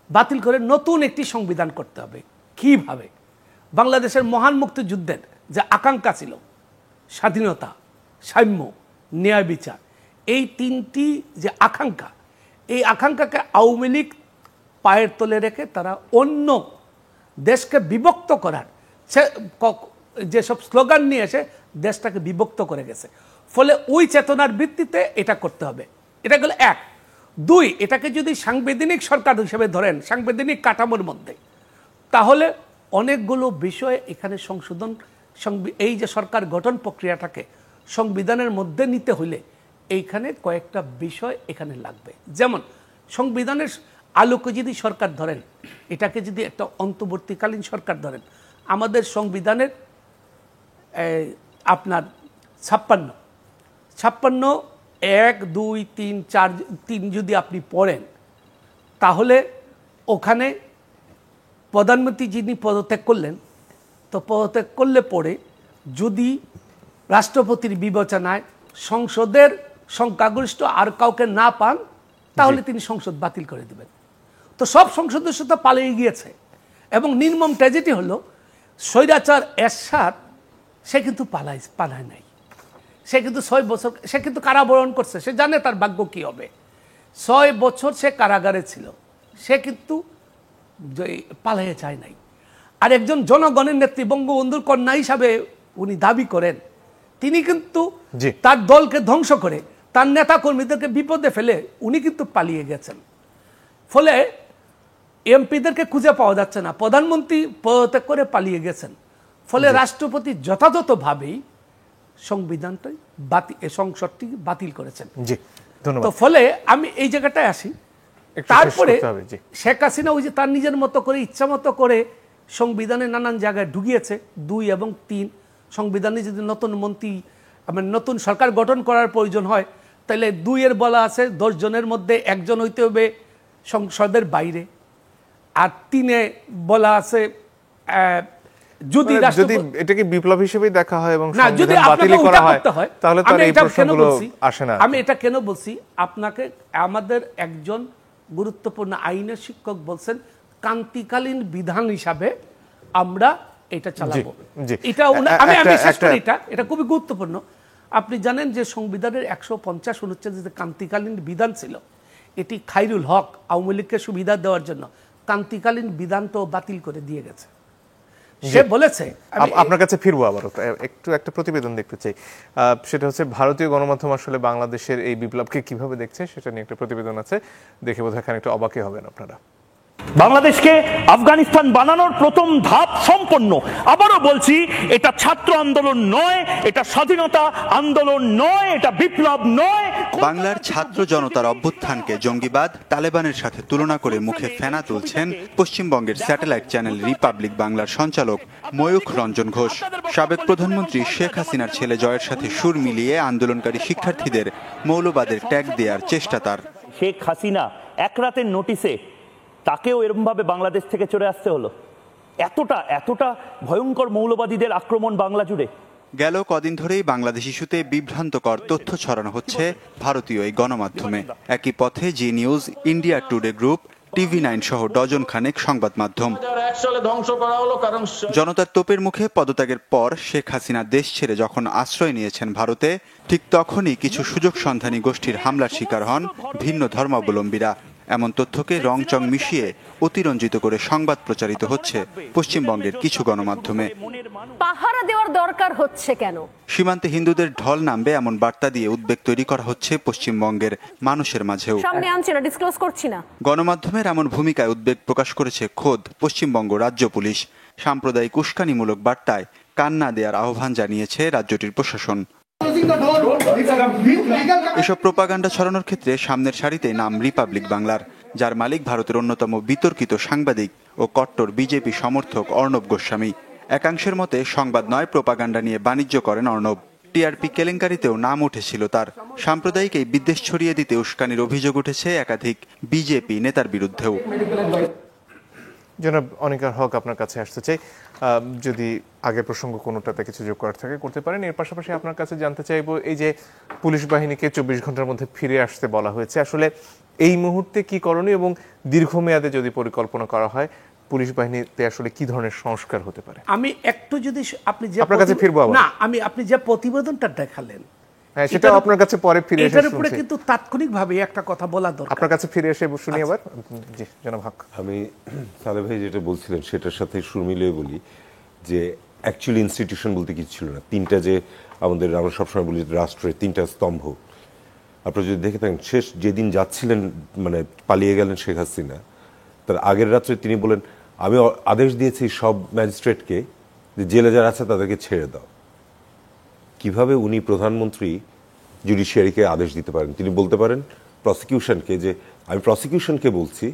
বাতিল করে নতুন একটি সংবিধান করতে হবে। কিভাবে? বাংলাদেশের মহান মুক্তিযুদ্ধের যে আকাঙ্ক্ষা ছিল, স্বাধীনতা, সাম্য, ন্যায় বিচার, এই তিনটি যে আকাঙ্ক্ষা, এই আকাঙ্ক্ষাকে আওয়ামী লীগ পায়ের তলে রেখে তারা অন্য দেশকে বিভক্ত করার যেসব স্লোগান নিয়ে এসে দেশটাকে বিভক্ত করে গেছে। ফলে ওই চেতনার ভিত্তিতে এটা করতে হবে। এটা গেল এক। দুই, এটাকে যদি সাংবিধানিক সরকার হিসেবে ধরেন, সাংবিধানিক কাঠামোর মধ্যে, তাহলে অনেকগুলো বিষয় এখানে সংশোধন, এই যে সরকার গঠন প্রক্রিয়াটাকে সংবিধানের মধ্যে নিতে হলে এইখানে কয়েকটা বিষয় এখানে লাগবে। যেমন সংবিধানের আলোকে যদি সরকার ধরেন, এটাকে যদি একটা অন্তর্বর্তীকালীন সরকার ধরেন, আমাদের সংবিধানের আপনার 56 1 2 3 4 যদি আপনি পড়েন, তাহলে ওখানে প্রধানমন্ত্রী যিনি পদত্যাগ করলেন, তো পদত্যাগ করলে পরে যদি রাষ্ট্রপতির বিবেচনায় সংসদের সংখ্যাগরিষ্ঠ আর কাউকে না পান, তাহলে তিনি সংসদ বাতিল করে দেবেন। তো তো সব সংসদ সদস্য তো পালিয়ে গিয়েছে এবং নির্মম ট্র্যাজেডি হলো স্বৈরাচার এরশাদ সে কিন্তু পালায় নাই, সে কিন্তু 6 বছর সে কিন্তু কারাবরণ করছে, সে জানে তার ভাগ্য কি হবে। 6 বছর সে কারাগারে ছিল, সে কিন্তু পালিয়ে যায় নাই। আর একজন জনগণের নেত্রী বঙ্গবন্ধুর কন্যা হিসাবে উনি দাবি করেন, তিনি কিন্তু তার দলকে ধ্বংস করে তার নেতা কর্মীদেরকে বিপদে ফেলে উনি কিন্তু পালিয়ে গেছেন। ফলে এমপিদেরকে খুঁজে পাওয়া যাচ্ছে না, প্রধানমন্ত্রী পদত্যাগ করে পালিয়ে গেছেন। ফলে রাষ্ট্রপতি যথাযথভাবেই সংসদটি বাতিল করেছেন। তো ফলে আমি এই জায়গাটায় আসি, তারপরে শেখ হাসিনা ওই যে তার নিজের মতো করে ইচ্ছা মতো করে সংবিধানে নানান জায়গায় ঢুকিয়েছে। 2 এবং 3 সংবিধানে যদি নতুন সরকার গঠন করার প্রয়োজন হয় তাহলে 2 এর বলা আছে 10 জনের মধ্যে একজন হইতে হবে সংসদের বাইরে, আর 3 এ বলা আছে যদি এটাকে বিপ্লব হিসেবে দেখা হয় এবং যদি বাতিল করা হয় তাহলে তার এই প্রশ্নগুলো আসে না। আমি এটা কেন বলছি, আপনাকে আমাদের একজন গুরুত্বপূর্ণ আইনের শিক্ষক বলছেন ক্রান্তিকালীন বিধান হিসাবে আমরা এটা চালাবো। এটা আমি শেষ করি, এটা খুবই গুরুত্বপূর্ণ। আপনি জানেন যে সংবিধানের 150 অনুচ্ছেদে যে ক্রান্তিকালীন বিধান ছিল, এটি খায়রুল হক আওয়ামী লীগকে সুবিধা দেওয়ার জন্য ক্রান্তিকালীন বিধানটা বাতিল করে দিয়ে গেছে। সে বলেছে, আপনার কাছে ফিরবো আবার একটা প্রতিবেদন দেখতে চাই, সেটা হচ্ছে ভারতীয় গণমাধ্যম আসলে বাংলাদেশের এই বিপ্লবকে কিভাবে দেখছে সেটা নিয়ে একটা প্রতিবেদন আছে, দেখে বোধহয় খানিকটা অবাকই হবেন আপনারা। বাংলাদেশকে আফগানিস্তান বানানোর প্রথম ধাপ সম্পন্ন। আবারও বলছি, এটা ছাত্র আন্দোলন নয়, এটা স্বাধীনতা আন্দোলন নয়, এটা বিপ্লব নয়। বাংলার ছাত্র জনতার অভ্যুত্থানকে জঙ্গিবাদ, তালেবানের সাথে তুলনা করে মুখে ফেনা তুলছেন পশ্চিমবঙ্গের স্যাটেলাইট চ্যানেল রিপাবলিক বাংলার সঞ্চালক ময়ূখ রঞ্জন ঘোষ। সাবেক প্রধানমন্ত্রী শেখ হাসিনার ছেলে জয়ের সাথে সুর মিলিয়ে আন্দোলনকারী শিক্ষার্থীদের মৌলবাদের ট্যাগ দেওয়ার চেষ্টা তার। শেখ হাসিনা এক রাতের নোটিশে তাকেও এরকমভাবে বাংলাদেশ থেকে চলে আসতে হলো। এতটা ভয়ঙ্কর মৌলবাদীদের আক্রমণ বাংলা জুড়ে। গেল কদিন ধরেই বাংলাদেশ ইস্যুতে বিভ্রান্তকর তথ্য ছড়ানো হচ্ছে ভারতীয় এই গণমাধ্যমে। একই পথে Zee News, India Today group, TV9 সহ ডজন খানেক সংবাদ মাধ্যম। জনতার তোপের মুখে পদত্যাগের পর শেখ হাসিনা দেশ ছেড়ে যখন আশ্রয় নিয়েছেন ভারতে, ঠিক তখনই কিছু সুযোগ সন্ধানী গোষ্ঠীর হামলার শিকার হন ভিন্ন ধর্মাবলম্বীরা। এমন তথ্যকে রংচং মিশিয়ে অতিরঞ্জিত করে সংবাদ প্রচারিত হচ্ছে পশ্চিমবঙ্গের কিছু গণমাধ্যমে। পাহারা দেওয়ার দরকার হচ্ছে কেন? সীমান্তে হিন্দুদের ঢল নামবে এমন বার্তা দিয়ে উদ্বেগ তৈরি করা হচ্ছে পশ্চিমবঙ্গের মানুষের মাঝেও। সামনে আনছি না, ডিসক্লোজ করছি না। গণমাধ্যমের এমন ভূমিকায় উদ্বেগ প্রকাশ করেছে খোদ পশ্চিমবঙ্গ রাজ্য পুলিশ। সাম্প্রদায়িক উস্কানিমূলক বার্তায় কান না দেওয়ার আহ্বান জানিয়েছে রাজ্যটির প্রশাসন। এসব প্রোপাগান্ডা ছড়ানোর ক্ষেত্রে সামনের সারিতে নাম রিপাবলিক বাংলার, যার মালিক ভারতের অন্যতম বিতর্কিত সাংবাদিক ও কট্টর বিজেপি সমর্থক অর্ণব গোস্বামী। একাংশের মতে সংবাদ নয়, প্রোপাগান্ডা নিয়ে বাণিজ্য করেন অর্ণব। টিআরপি কেলেঙ্কারিতেও নাম উঠেছিল তার। সাম্প্রদায়িক এই বিদ্বেষ ছড়িয়ে দিতে উস্কানির অভিযোগ উঠেছে একাধিক বিজেপি নেতার বিরুদ্ধেও। জনাব অনিকার হক, আপনার কাছে আসতে চাই, যদি আগের প্রসঙ্গ কোনোটাতে কিছু যোগ করার থাকে করতে পারেন। এর পাশাপাশি আপনার কাছে জানতে চাইবো, এই যে পুলিশ বাহিনীকে 24 ঘন্টার মধ্যে ফিরে আসতে বলা হয়েছে, আসলে এই মুহূর্তে কি করণীয় এবং দীর্ঘমেয়াদে যদি পরিকল্পনা করা হয় পুলিশ বাহিনীতে আসলে কি ধরনের সংস্কার হতে পারে? আমি একটু যদি আপনার কাছে ফিরবো না, আপনি যে প্রতিবেদনটা দেখালেন সেটা আপনার কাছে পরে ফিরে এসে এটার উপরে কিন্তু তাৎক্ষণিকভাবে একটা কথা বলা দরকার। আপনার কাছে ফিরে এসে শুনি আবার। জি জনাব হক। আমি সালে ভাই যেটা বলছিলেন সেটার সাথে সুর মিলিয়ে বলি যে অ্যাকচুয়ালি ইনস্টিটিউশন বলতে কিছু ছিল না। তিনটা যে আমরা সবসময় বলি রাষ্ট্রের 3টা স্তম্ভ, আপনারা যদি দেখে থাকেন শেষ যেদিন যাচ্ছিলেন মানে পালিয়ে গেলেন শেখ হাসিনা, তার আগের রাত্রে তিনি বলেন আমি আদেশ দিয়েছি সব ম্যাজিস্ট্রেটকে যে জেলে যারা আছে তাদেরকে ছেড়ে দাও। কিভাবে উনি প্রধানমন্ত্রী জুডিশিয়ারিকে আদেশ দিতে পারেন? তিনি বলতে পারেন প্রসিকিউশনকে যে আমি প্রসিকিউশনকে বলছি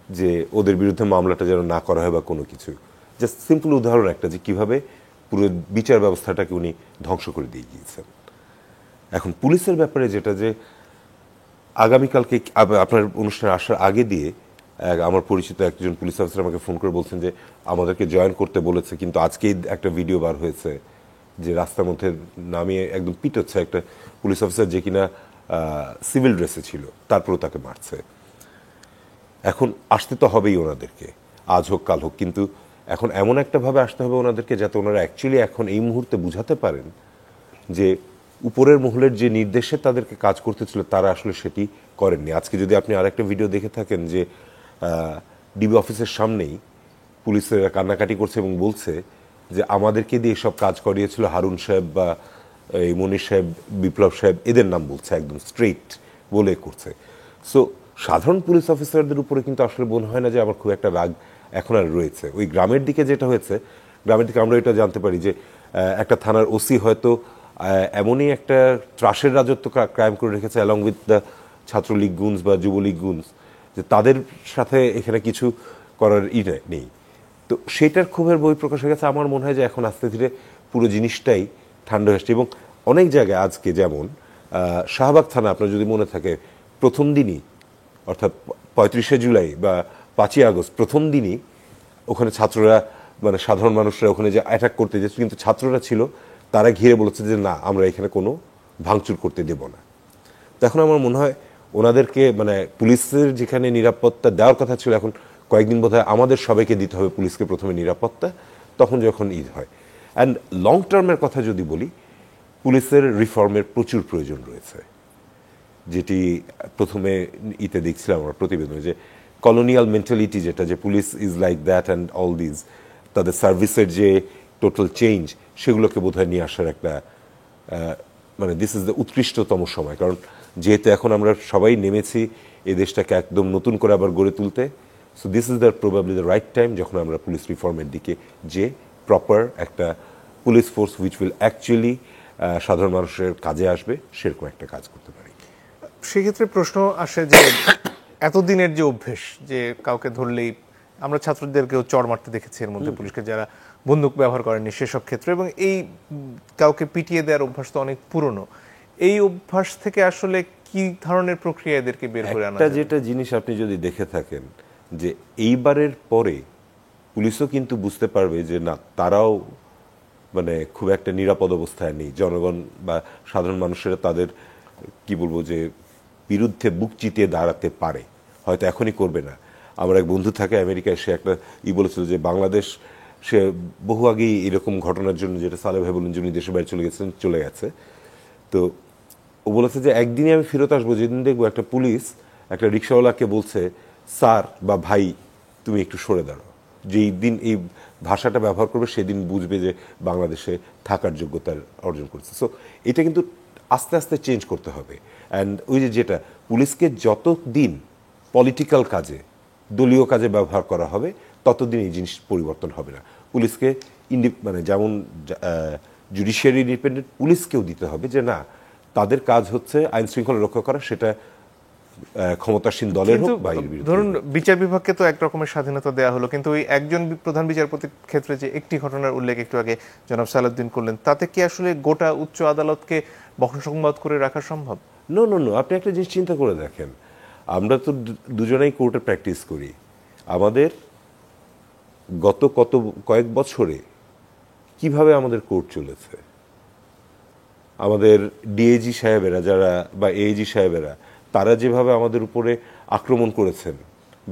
যে ওদের বিরুদ্ধে মামলাটা যেন না করা হয় বা কোনো কিছু। জাস্ট সিম্পল উদাহরণ একটা যে কিভাবে পুরো বিচার ব্যবস্থাটাকে উনি ধ্বংস করে দিয়ে গিয়েছেন। এখন পুলিশের ব্যাপারে যেটা যে আগামীকালকে আপনার অনুষ্ঠানে আসার আগে দিয়ে আমার পরিচিত একজন পুলিশ অফিসার আমাকে ফোন করে বলছেন যে আমাদেরকে জয়েন করতে বলেছে, কিন্তু আজকেই একটা ভিডিও বার হয়েছে যে রাস্তার মধ্যে নামিয়ে একদম পিট হচ্ছে একটা পুলিশ অফিসার যে কিনা সিভিল ড্রেসে ছিল, তারপরেও তাকে মারছে। এখন আসতে তো হবেই ওনাদেরকে, আজ হোক কাল হোক, কিন্তু এখন এমন একটা ভাবে আসতে হবে ওনাদেরকে যাতে ওনারা অ্যাকচুয়ালি এখন এই মুহূর্তে বুঝাতে পারেন যে উপরের মহলের যে নির্দেশে তাদেরকে কাজ করতে ছিল তারা আসলে সেটি করেননি। আজকে যদি আপনি আরেকটা ভিডিও দেখে থাকেন যে ডিবি অফিসের সামনেই পুলিশেরা কান্নাকাটি করছে এবং বলছে যে আমাদেরকে দিয়ে সব কাজ করিয়েছিল হারুন সাহেব বা এই মনির সাহেব, বিপ্লব সাহেব, এদের নাম বলছে একদম স্ট্রেইট বলে করছে। সো সাধারণ পুলিশ অফিসারদের উপরে কিন্তু আসলে মনে হয় না যে আমার খুব একটা রাগ এখন আর রয়েছে। ওই গ্রামের দিকে যেটা হয়েছে, গ্রামের দিকে আমরা এটা জানতে পারি যে একটা থানার ওসি হয়তো এমনই একটা ত্রাসের রাজত্ব ক্রাইম করে রেখেছে along with the Chhatra League goons বা যুবলীগ গুনস, যে তাদের সাথে এখানে কিছু করার নেই। তো সেটার ক্ষোভের বই প্রকাশ হয়ে গেছে। আমার মনে হয় যে এখন আস্তে ধীরে পুরো জিনিসটাই ঠান্ডা হয়েছে এবং অনেক জায়গায় আজকে যেমন শাহবাগ থানা, আপনার যদি মনে থাকে প্রথম দিনই অর্থাৎ 35শে জুলাই বা 5ই আগস্ট প্রথম দিনই ওখানে ছাত্ররা মানে সাধারণ মানুষরা ওখানে যে অ্যাটাক করতে যেত, কিন্তু ছাত্ররা ছিল তারা ঘিরে বলেছে যে না আমরা এখানে কোনো ভাঙচুর করতে দেব না। তো এখন আমার মনে হয় ওনাদেরকে মানে পুলিশের যেখানে নিরাপত্তা দেওয়ার কথা ছিল এখন কয়েকদিন বোধহয় আমাদের সবাইকে দিতে হবে পুলিশকে প্রথমে নিরাপত্তা, তখন যখন ঈদ হয়। অ্যান্ড লং টার্মের কথা যদি বলি, পুলিশের রিফর্মের প্রচুর প্রয়োজন রয়েছে, যেটি প্রথমে ইতে দেখছিলাম আমরা প্রতিবেদনে যে কলোনিয়াল মেন্টালিটি যেটা, যে police is like that and all these, তাদের সার্ভিসের যে টোটাল চেঞ্জ সেগুলোকে বোধহয় নিয়ে আসার একটা মানে দিস ইজ দ্য উৎকৃষ্টতম সময়। কারণ যেহেতু এখন আমরা সবাই নেমেছি এই দেশটাকে একদম নতুন করে আবার গড়ে তুলতে, so this is the probably the right time যখন আমরা পুলিশ রিফর্মের দিকে যে প্রপার একটা police force which will actually সাধারণ মানুষের কাজে আসবে সেরকম একটা কাজ করতে পারি। সেক্ষেত্রে প্রশ্ন আসে যে এতদিনের যে অভ্যেস যে কাউকে ধরলেই, আমরা ছাত্রদেরকেও চড় মারতে দেখেছি এর মধ্যে পুলিশকে যারা বন্দুক ব্যবহার করেনি সেসব ক্ষেত্রে, এবং এই কাউকে পিটিয়ে দেওয়ার অভ্যাস তো অনেক পুরনো। এই অভ্যাস থেকে আসলে কি ধরনের প্রক্রিয়া এদেরকে বের করে আনা যায়? যেটা জিনিস আপনি যদি দেখে থাকেন যে এইবারের পরে পুলিশও কিন্তু বুঝতে পারবে যে না তারাও মানে খুব একটা নিরাপদ অবস্থায় নেই, জনগণ বা সাধারণ মানুষেরা তাদের কি বলবো যে বিরুদ্ধে বুক চিতিয়ে দাঁড়াতে পারে, হয়তো এখনই করবে না। আমার এক বন্ধু থাকে আমেরিকায়, সে একটা বলেছিল যে বাংলাদেশ সে বহু আগেই এরকম ঘটনার জন্য, যেটা সালে ভাই বলুন যিনি দেশের বাইরে চলে গেছে, তো ও বলেছে যে একদিনই আমি ফেরত আসবো যেদিন দেখবো একটা পুলিশ একটা রিক্সাওয়ালাকে বলছে স্যার বা ভাই তুমি একটু সরে দাঁড়াও। যেই দিন এই ভাষাটা ব্যবহার করবে সেদিন বুঝবে যে বাংলাদেশে থাকার যোগ্যতা অর্জন করেছে। সো এটা কিন্তু আস্তে আস্তে চেঞ্জ করতে হবে। অ্যান্ড ওই যে যেটা পুলিশকে যত দিন পলিটিক্যাল কাজে, দলীয় কাজে ব্যবহার করা হবে ততদিন এই জিনিস পরিবর্তন হবে না। পুলিশকে মানে যেমন জুডিশিয়ারি ইন্ডিপেন্ডেন্ট, পুলিশকেও দিতে হবে যে না তাদের কাজ হচ্ছে আইন শৃঙ্খলা রক্ষা করা, সেটা ক্ষমতাসীন দলের হোক বা ধরুন বিচার বিভাগকে তো এক রকমের স্বাধীনতা দেওয়া হলো, কিন্তু ওই একজন প্রধান বিচারপতির ক্ষেত্রে যে একটি ঘটনার উল্লেখ একটু আগে জনাব সালাউদ্দিন করলেন, তাতে কি আসলে গোটা উচ্চ আদালতকে বহনসংবাদ করে রাখা সম্ভব? নো নো নো, আপনি একটা জিনিস চিন্তা করে দেখেন, আমরা তো দুজনেই কোর্টে প্র্যাকটিস করি। আমাদের গত কয়েক বছরে কিভাবে আমাদের কোর্ট চলেছে, আমাদের ডিএজি সাহেবেরা যারা বা এএজি সাহেবেরা তারা যেভাবে আমাদের উপরে আক্রমণ করেছেন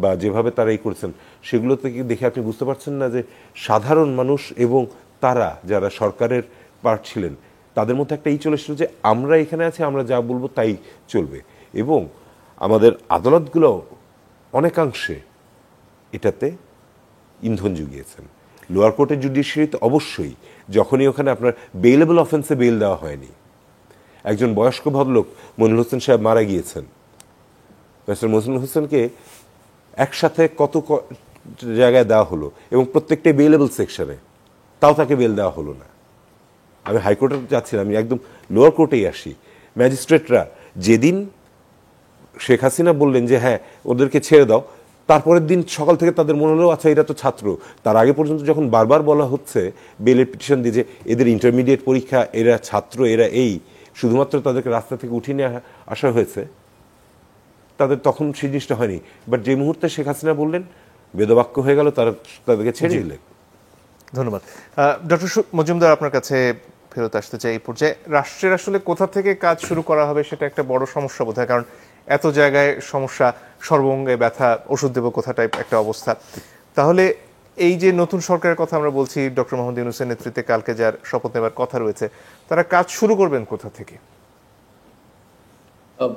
বা যেভাবে তারা এই করেছেন, সেগুলো থেকে দেখে আপনি বুঝতে পারছেন না যে সাধারণ মানুষ এবং তারা যারা সরকারের পার্ট ছিলেন তাদের মধ্যে একটা চলে এসেছিল যে আমরা এখানে আছি, আমরা যা বলবো তাই চলবে। এবং আমাদের আদালতগুলো অনেকাংশে এটাতে ইন্ধন জুগিয়েছেন। লোয়ার কোর্টের জুডিশিয়ারিতে অবশ্যই যখনই ওখানে আপনার বেইলেবল অফেন্সে বেল দেওয়া হয়নি, একজন বয়স্ক ভদ্রলোক মনিরুল হোসেন সাহেব মারা গিয়েছেন, মিস্টার মনিরুল হোসেনকে একসাথে কত জায়গায় দেওয়া হলো এবং প্রত্যেকটাই বেইলেবল সেকশনে, তাও তাকে বেল দেওয়া হলো না। আমি হাইকোর্টে যাচ্ছিলাম, আমি একদম লোয়ার কোর্টেই আসি, ম্যাজিস্ট্রেটরা যেদিন শেখ হাসিনা বললেন যে হ্যাঁ ওদেরকে ছেড়ে দাও, তারপরের দিন সকাল থেকে তাদের মনে হলো আচ্ছা এরা তো ছাত্র। তার আগে পর্যন্ত যখন বারবার বলা হচ্ছে বেলের পিটিশন দিয়ে যে এদের ইন্টারমিডিয়েট পরীক্ষা, এরা ছাত্র, এরা এই, শুধুমাত্র তাদেরকে রাস্তা থেকে উঠিয়ে নিয়ে আসা হয়েছে, তাদের তখন সেই জিনিসটা হয়নি। বাট যে মুহূর্তে শেখ হাসিনা বললেন বেদবাক্য হয়ে গেল, তাদেরকে ছেড়ে দিলেন। ধন্যবাদ। ডক্টর মজুমদার, আপনার কাছে ফেরত আসতে চাই। এই পর্যায়ে রাষ্ট্রের আসলে কোথা থেকে কাজ শুরু করা হবে সেটা একটা বড় সমস্যা বোধ হয়, কারণ এত জায়গায় সমস্যা, সর্বঙ্গে ব্যথা, ওষুধ দেবো কোথা টাইপ একটা অবস্থা। তাহলে এই যে নতুন সরকারের কথা আমরা বলছি, ডক্টর মোহাম্মদ ইউনূসের নেতৃত্বে কালকে যার শপথ নেবার কথা রয়েছে, তারা কাজ শুরু করবেন কোথা থেকে?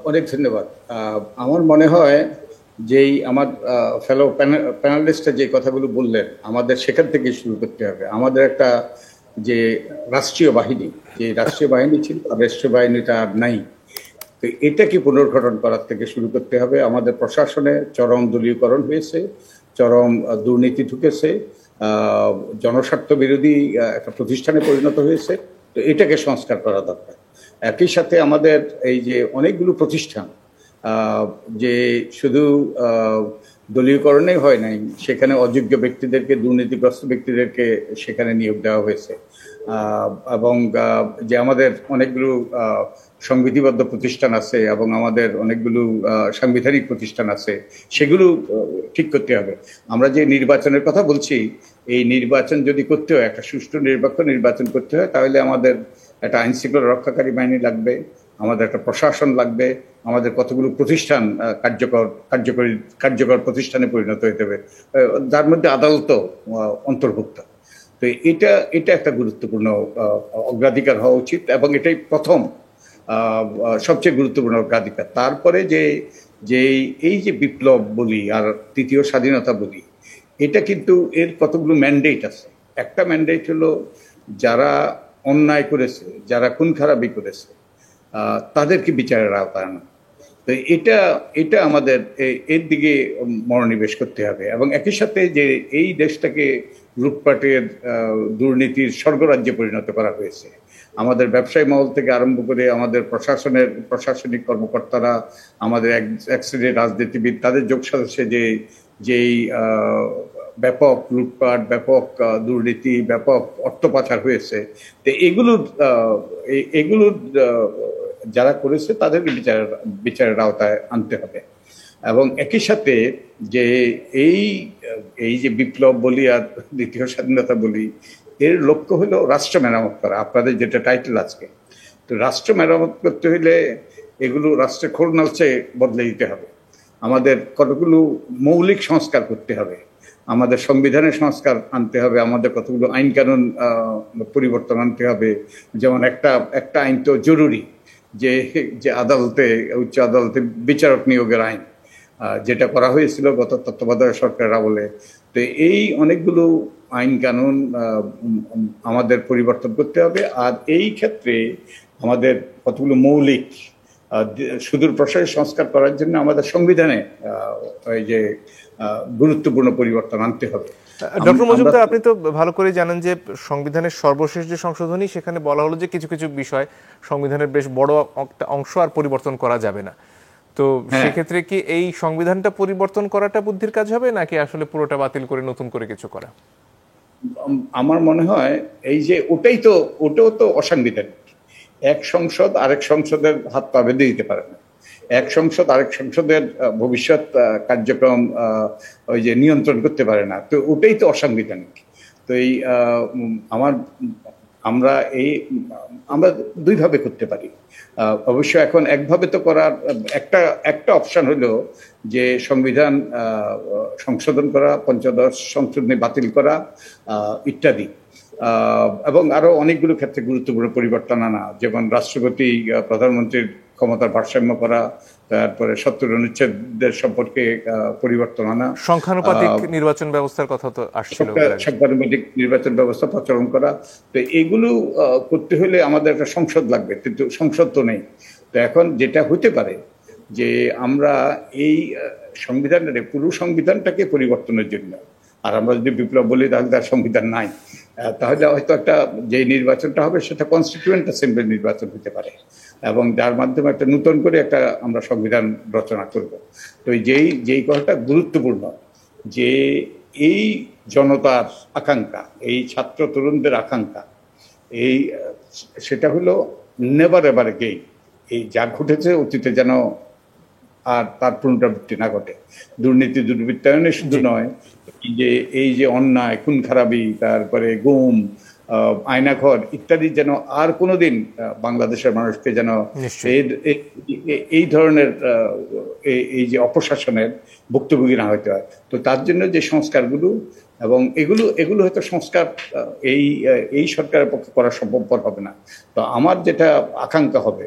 অনেক ধন্যবাদ। আমার মনে হয় যেই আমার ফেলো প্যানেলিস্টরা যে কথাগুলো বললেন, আমাদের সেখান থেকে শুরু করতে হবে। আমাদের একটা যে রাষ্ট্রীয় বাহিনী ছিল, রাষ্ট্রীয় বাহিনীটা আর নাই। তো এটাকে পুনর্গঠন করার থেকে শুরু করতে হবে। আমাদের প্রশাসনে চরম দলীয়করণ হয়েছে, চরম দুর্নীতি ঢুকেছে, জনস্বার্থ বিরোধী একটা প্রতিষ্ঠানে পরিণত হয়েছে। তো এটাকে সংস্কার করা দরকার। একই সাথে আমাদের এই যে অনেকগুলো প্রতিষ্ঠান যে শুধু দলীয়করণে হয় নাই, সেখানে অযোগ্য ব্যক্তিদেরকে, দুর্নীতিগ্রস্ত ব্যক্তিদেরকে সেখানে নিয়োগ দেওয়া হয়েছে। এবং যে আমাদের অনেকগুলো সংবিধিবদ্ধ প্রতিষ্ঠান আছে এবং আমাদের অনেকগুলো সাংবিধানিক প্রতিষ্ঠান আছে, সেগুলো ঠিক করতে হবে। আমরা যে নির্বাচনের কথা বলছি, এই নির্বাচন যদি করতে হয়, একটা সুষ্ঠু নিরপেক্ষ নির্বাচন করতে হয়, তাহলে আমাদের একটা আইন শৃঙ্খলা রক্ষাকারী বাহিনী লাগবে, আমাদের একটা প্রশাসন লাগবে, আমাদের কতগুলো প্রতিষ্ঠান কার্যকর প্রতিষ্ঠানে পরিণত হতে হবে, যার মধ্যে আদালতও অন্তর্ভুক্ত। তো এটা একটা গুরুত্বপূর্ণ অগ্রাধিকার হওয়া উচিত এবং এটাই প্রথম সবচেয়ে গুরুত্বপূর্ণ অগ্রাধিকার। তারপরে যে এই যে বিপ্লব বলি আর তৃতীয় স্বাধীনতা বলি, এটা কিন্তু এর কতগুলো ম্যান্ডেট আছে। একটা ম্যান্ডেট হলো যারা অন্যায় করেছে, যারা খুন খারাপি করেছে, তাদেরকে বিচারের আওতায় আনা। তো এটা আমাদের এর দিকে মনোনিবেশ করতে হবে। এবং একই সাথে যে এই দেশটাকে লুটপাটের, দুর্নীতির স্বর্গরাজ্যে পরিণত করা হয়েছে, আমাদের ব্যবসায়ী মহল থেকে আরম্ভ করে আমাদের প্রশাসনিক কর্মকর্তারা, আমাদের এক শ্রেণীর রাজনীতিবিদ, তাদের যোগসাজশে যেই ব্যাপক লুটপাট, ব্যাপক দুর্নীতি, ব্যাপক অর্থ পাচার হয়েছে, তো এগুলোর যারা করেছে তাদেরকে বিচারের আওতায় আনতে হবে। এবং একই সাথে যে এই যে বিপ্লব বলি আর দ্বিতীয় স্বাধীনতা বলি, এর লক্ষ্য হলো রাষ্ট্র মেরামত করা। আপনাদের যেটা টাইটেল আজকে, তো রাষ্ট্র মেরামত করতে হলে এগুলো রাষ্ট্রের খোলনালচে বদলে দিতে হবে। আমাদের কতগুলো মৌলিক সংস্কার করতে হবে, আমাদের সংবিধানের সংস্কার আনতে হবে, আমাদের কতগুলো আইন কানুন পরিবর্তন আনতে হবে। যেমন একটা আইন তো জরুরি, যে আদালতে, উচ্চ আদালতে বিচারক নিয়োগের আইন, যেটা করা হয়েছিল গত তত্ত্বাবধায়ক সরকারের আমলে। তো এই অনেকগুলো আইন কানুন আমাদের পরিবর্তন করতে হবে। আর এই ক্ষেত্রে আমাদের কতগুলো মৌলিক সুদূর প্রসারী সংস্কার করার জন্য আমাদের সংবিধানে এই যে গুরুত্বপূর্ণ পরিবর্তন আনতে হবে। ডক্টর মজুমদার, আপনি তো ভালো করে জানেন যে সংবিধানের সর্বশেষ যে সংশোধনী, সেখানে বলা হলো যে কিছু কিছু বিষয় সংবিধানের বেশ বড় একটা অংশ আর পরিবর্তন করা যাবে না। তো সেক্ষেত্রে কি এই সংবিধানটা পরিবর্তন করাটা বুদ্ধির কাজ হবে, নাকি আসলে পুরোটা বাতিল করে নতুন করে কিছু করা? আমার মনে হয় এই যে ওটাও তো অসাংবিধানিক। এক সংসদ আরেক সংসদের হাত পা বেঁধে দিতে পারে না। এক সংসদ আরেক সংসদের ভবিষ্যৎ কার্যক্রম ওই যে নিয়ন্ত্রণ করতে পারে না। তো ওটাই তো অসাংবিধানিক। তো আমরা দুইভাবে করতে পারি। অবশ্য এখন একভাবে তো করার একটা অপশন হলো যে সংবিধান সংশোধন করা, পঞ্চদশ সংশোধনী বাতিল করা ইত্যাদি, এবং আরো অনেকগুলো ক্ষেত্রে গুরুত্বপূর্ণ পরিবর্তন আনা, যেমন রাষ্ট্রপতি প্রধানমন্ত্রীর ক্ষমতার ভারসাম্য করা, তারপরে ৭০ অনুচ্ছেদের সম্পর্কে পরিবর্তন আনা, সংখ্যানুপাতিক নির্বাচন ব্যবস্থার কথা তো আসছিল, সংখ্যানুপাতিক নির্বাচন ব্যবস্থা প্রচলন করা। তো এগুলো করতে হলে আমাদের একটা সংসদ লাগবে, কিন্তু সংসদ তো নেই। তো এখন যেটা হতে পারে যে আমরা এই সংবিধানের পুরো সংবিধানটাকে পরিবর্তনের জন্য, আর আমরা যদি বিপ্লব বলি তাহলে তার সংবিধান নাই, তাহলে হয়তো একটা যে নির্বাচনটা হবে সেটা কনস্টিটিউয়েন্ট অ্যাসেম্বলি নির্বাচন হতে পারে, এবং যার মাধ্যমে একটা নতুন করে আমরা সংবিধান রচনা করব। তো যেই কথাটা গুরুত্বপূর্ণ, যে এই জনতার আকাঙ্ক্ষা, এই ছাত্র তরুণদের আকাঙ্ক্ষা, সেটা হলো নেভার এভার এগেইন। এই যা ঘটেছে অতীতে যেন আর তার পুনরাবৃত্তি না ঘটে। দুর্নীতি দুর্বৃত্তায়নে শুধু নয়, এই যে অন্যায়, খুন খারাপি, তারপরে গুম, আয়নাঘর ইত্যাদি যেন আর কোনোদিন বাংলাদেশের মানুষকে যেন এই ধরনের এই যে অপশাসনের ভুক্তভোগী না হতে হয়। তো তার জন্য যে সংস্কারগুলো এবং এগুলো হয়তো সংস্কার এই সরকারের পক্ষে করা সম্ভবপর হবে না। তো আমার যেটা আকাঙ্ক্ষা হবে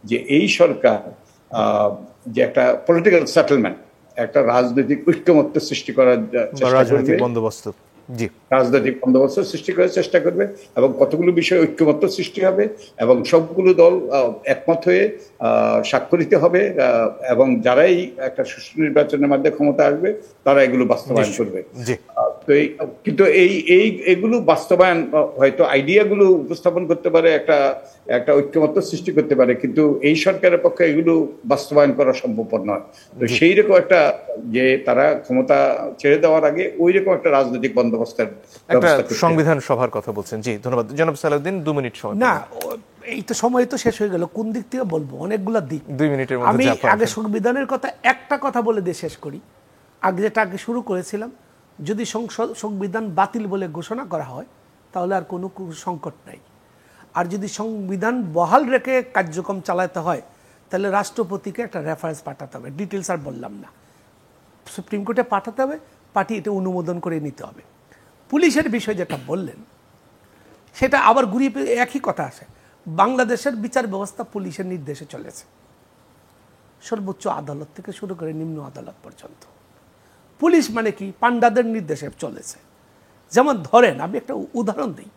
যে এই সরকার যে একটা পলিটিক্যাল সেটেলমেন্ট, একটা রাজনৈতিক ঐক্যমত্য সৃষ্টি করার রাজনৈতিক বন্দোবস্ত রাজনৈতিক বন্দোবস্ত সৃষ্টি করার চেষ্টা করবে এবং কতগুলো বিষয়ে ঐক্যমত্য সৃষ্টি হবে এবং সবগুলো দল একমত হয়ে স্বাক্ষরিত হবে এবং যারাই একটা সুষ্ঠু নির্বাচনের মাধ্যমে ক্ষমতা আসবে তারা এগুলো বাস্তবায়ন করবে। তো কিন্তু এইগুলো বাস্তবায়ন হয়তো আইডিয়াগুলো উপস্থাপন করতে পারে, একটা ঐক্যমত্য সৃষ্টি করতে পারে, কিন্তু এই সরকারের পক্ষে এগুলো বাস্তবায়ন করা সম্ভবপর নয়। তো সেই রকম একটা যে তারা ক্ষমতা ছেড়ে দেওয়ার আগে ওই রকম একটা রাজনৈতিক বন্দোবস্তের সংবিধান সভার কথা বলছেন। জি ধন্যবাদ জনাব সালাউদ্দিন। 2 মিনিট সময়। না এই তো সময় তো শেষ হয়ে গেল, কোন দিক থেকে বলবো, অনেকগুলা দিক। 2 মিনিটের মধ্যে আমি আগে সংবিধানের কথা একটা কথা বলে দিয়ে শেষ করি। যেটা আগে শুরু করেছিলাম, যদি সংবিধান বাতিল বলে ঘোষণা করা হয় তাহলে আর কোনো সংকট নাই। আর যদি সংবিধান বহাল রেখে কার্যক্রম চালাতে হয় তাহলে রাষ্ট্রপতিকে একটা রেফারেন্স পাঠাতে হবে, ডিটেলস আর বললাম না, সুপ্রিম কোর্টে পাঠাতে হবে, পাঠিয়ে এটা অনুমোদন করে নিতে হবে। পুলিশের বিষয় যেটা বললেন সেটা আবার ঘুরিয়ে একই কথা আসে। বাংলাদেশের বিচার ব্যবস্থা পুলিশের নির্দেশে চলেছে, সর্বোচ্চ আদালত থেকে শুরু করে নিম্ন আদালত পর্যন্ত। পুলিশ মানে কি, পান্ডাদের নির্দেশে চলেছে। যেমন ধরেন আমি একটা উদাহরণ দিই,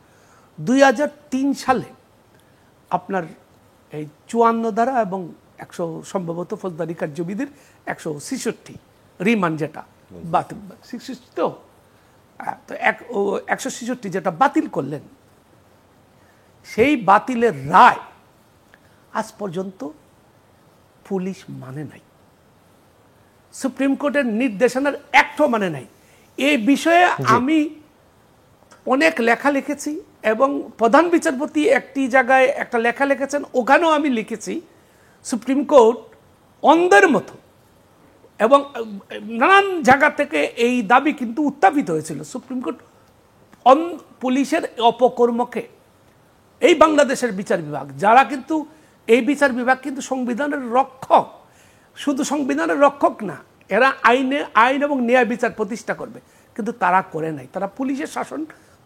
2003 সালে আপনার এই 54 ধারা এবং 100 সম্ভবত ফৌজদারি কার্যবিধির 166 রিমান্ড যেটা বাতিল, 66 তো 166 যেটা বাতিল করলেন, সেই বাতিলের রায় আজ পর্যন্ত পুলিশ মানে নাই, সুপ্রিম কোর্টের নির্দেশনার একটাও মানে নাই। এই বিষয়ে আমি অনেক লেখা লিখেছি এবং প্রধান বিচারপতি একটি জায়গায় একটা লেখা লিখেছেন, ওখানেও আমি লিখেছি সুপ্রিম কোর্ট অন্ধের মতো, এবং নানান জায়গা থেকে এই দাবি কিন্তু উত্থাপিত হয়েছিল। সুপ্রিম কোর্ট পুলিশের অপকর্মকে এই বাংলাদেশের বিচার বিভাগ, যারা কিন্তু এই বিচার বিভাগ কিন্তু সংবিধানের রক্ষক, শুধু সংবিধানের রক্ষক না, এরা আইন এবং ন্যায় বিচার প্রতিষ্ঠা করবে, কিন্তু তারা করে নাই। তারা পুলিশের শাসন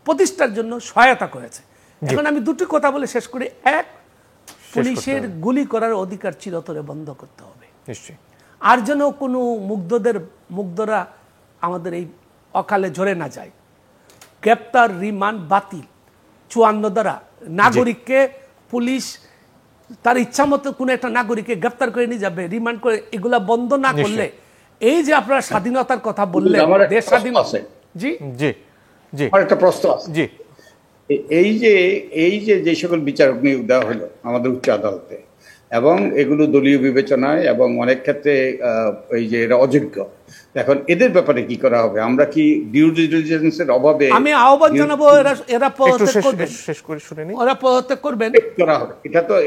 প্রতিষ্ঠার জন্য সহায়তা করেছে। এখন আমি দুটি কথা বলে শেষ করি। এক, পুলিশের গুলি করার অধিকার চিরতরে বন্ধ করতে হবে নিশ্চয়ই। আর যেন কোনো মুগ্ধরা আমাদের এই অকালে ঝরে না যায়। গ্রেপ্তার, রিমান্ড বাতিল, 54 দ্বারা নাগরিককে পুলিশ তার ইচ্ছা মতো কোনো একটা নাগরিককে গ্রেপ্তার করে নিয়ে যাবে, রিমান্ড করে, এগুলা বন্ধ না করলে এই যে আপনারা স্বাধীনতার কথা বললেন, দেশ স্বাধীন আছে। জি জি জি, একটা প্রশ্ন আছে। জি, এই যে সকল বিচারক নিয়োগ দেওয়া হলো আমাদের উচ্চ আদালতে, এবং এগুলো দলীয় বিবেচনায় এবং অনেক ক্ষেত্রে এই যে এরা অযোগ্য, এখন এদের ব্যাপারে কি করা হবে? আমরা কি ডিউ ডিলিজেন্সের অভাবে, আমি আহ্বান জানাবো এরা পদত্যাগ করবেন, শেষ করে শুনে নিন, ওরা পদত্যাগ করবেন, করা হবে।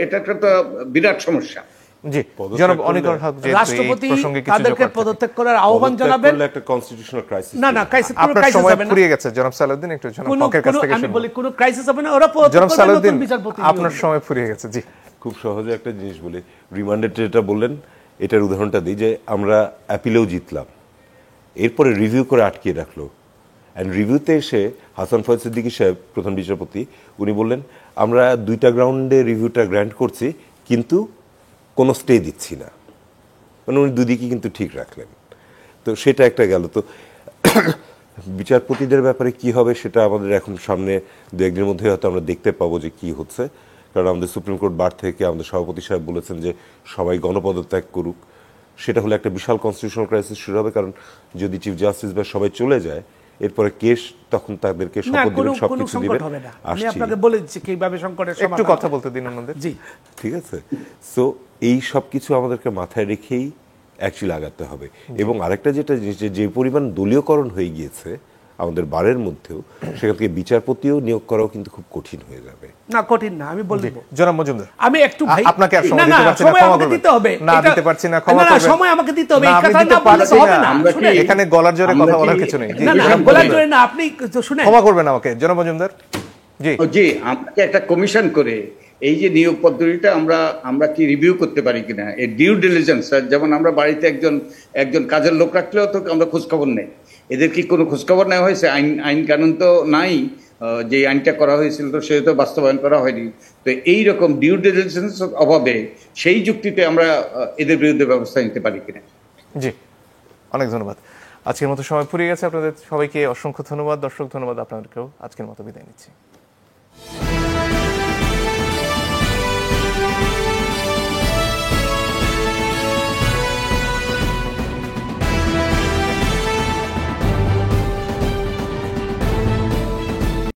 এটা একটা বিরাট সমস্যা। জি জনাব অনিকর হক, যে রাষ্ট্রপতি তাদেরকে পদত্যাগ করার আহ্বান জানাবেন। একটা কনস্টিটিউশনাল ক্রাইসিস, না ক্রাইসিস, কোনো ক্রাইসিস হবে না। ফুরিয়ে গেছে জনাব সালাউদ্দিন, একটু জনাব হকের কাছ থেকে শুনুন। আমি বলি কোনো ক্রাইসিস হবে না, ওরা পদত্যাগ করবেন, নতুন বিচারপতি। আপনার সময় ফুরিয়ে গেছে। জি খুব সহজে একটা জিনিস বলি, রিমান্ডেড যেটা বললেন এটার উদাহরণটা দিই, যে আমরা অ্যাপিলেও জিতলাম, এরপরে রিভিউ করে আটকিয়ে রাখলো, অ্যান্ড রিভিউতে এসে হাসান ফয়েজ সিদ্দিকী সাহেব প্রধান বিচারপতি, উনি বললেন আমরা 2টা গ্রাউন্ডে রিভিউটা গ্র্যান্ট করছি কিন্তু কোনো স্টে দিচ্ছি না, মানে উনি দুদিকে কিন্তু ঠিক রাখলেন। তো সেটা একটা গেল। তো বিচারপতিদের ব্যাপারে কি হবে সেটা আমাদের এখন সামনে 2-1 দিনের মধ্যে হয়তো আমরা দেখতে পাবো যে কি হচ্ছে, কারণ আমাদের সুপ্রিম কোর্ট বার থেকে আমাদের সভাপতি সাহেব বলেছেন যে সবাই গণপদত্যাগ করুক। সেটা হলে একটা বিশাল কনস্টিটিউশনাল ক্রাইসিস শুরু হবে, কারণ যদি চিফ জাস্টিস বা সবাই চলে যায় এরপরে কেস, তখন তাদেরকে শপথ দিবেন, সবকিছু দিবেন। আমি আপনাকে বলে দিচ্ছি কিভাবে সংকটের সমাধান, একটু কথা বলতে দিন আমাদের। জি ঠিক আছে। সো এই সব কিছু আমাদেরকে মাথায় রেখেই অ্যাকচুয়ালি আগাতে হবে। এবং আরেকটা যেটা জিনিস, যে পরিমাণ দলীয়করণ হয়ে গিয়েছে আমাদের বারের মধ্যেও, সেখান থেকে বিচারপতিও নিয়োগ করাও কিন্তু খুব কঠিন হয়ে যাবে। না কঠিন না, আমি বলবো জনাব মজুমদার, আমি একটু ভাই আপনাকে আর সময় দিতে পারছি না, ক্ষমা করবেন। দিতে হবে না দিতে পারছি না, ক্ষমা করবেন। না সময় আমাকে দিতে হবে, এই কথা না বললে হবে না। এখানে গলার জোরে কথা বলার কিছু নেই। না গলার জোরে না, আপনি শুনেন, ক্ষমা করবেন আমাকে জনাব মজুমদার। জি, আমাকে একটা কমিশন করে এই যে নিয়োগ পদ্ধতিটা আমরা কি রিভিউ করতে পারি কিনা, এই ডিউ ডিলিজেন্স। যেমন আমরা বাড়িতে একজন কাজের লোক রাখলেও তো আমরা খোঁজখবর নেই, এদের কি কোনো খোঁজখবর নেওয়া হয়েছে? আইন কানুন তো নাই, যে আইনটা করা হয়েছিল তো সেটা তো বাস্তবায়ন করা হয়নি। তো এইরকম ডিউ ডিলিজেন্স অভাবে সেই যুক্তিতে আমরা এদের বিরুদ্ধে ব্যবস্থা নিতে পারি কিনা। জি, অনেক ধন্যবাদ। আজকের মতো সময় ফুরিয়ে গেছে। আপনাদের সবাইকে অসংখ্য ধন্যবাদ। দর্শক ধন্যবাদ আপনাদেরকেও। আজকের মতো বিদায় নিচ্ছি।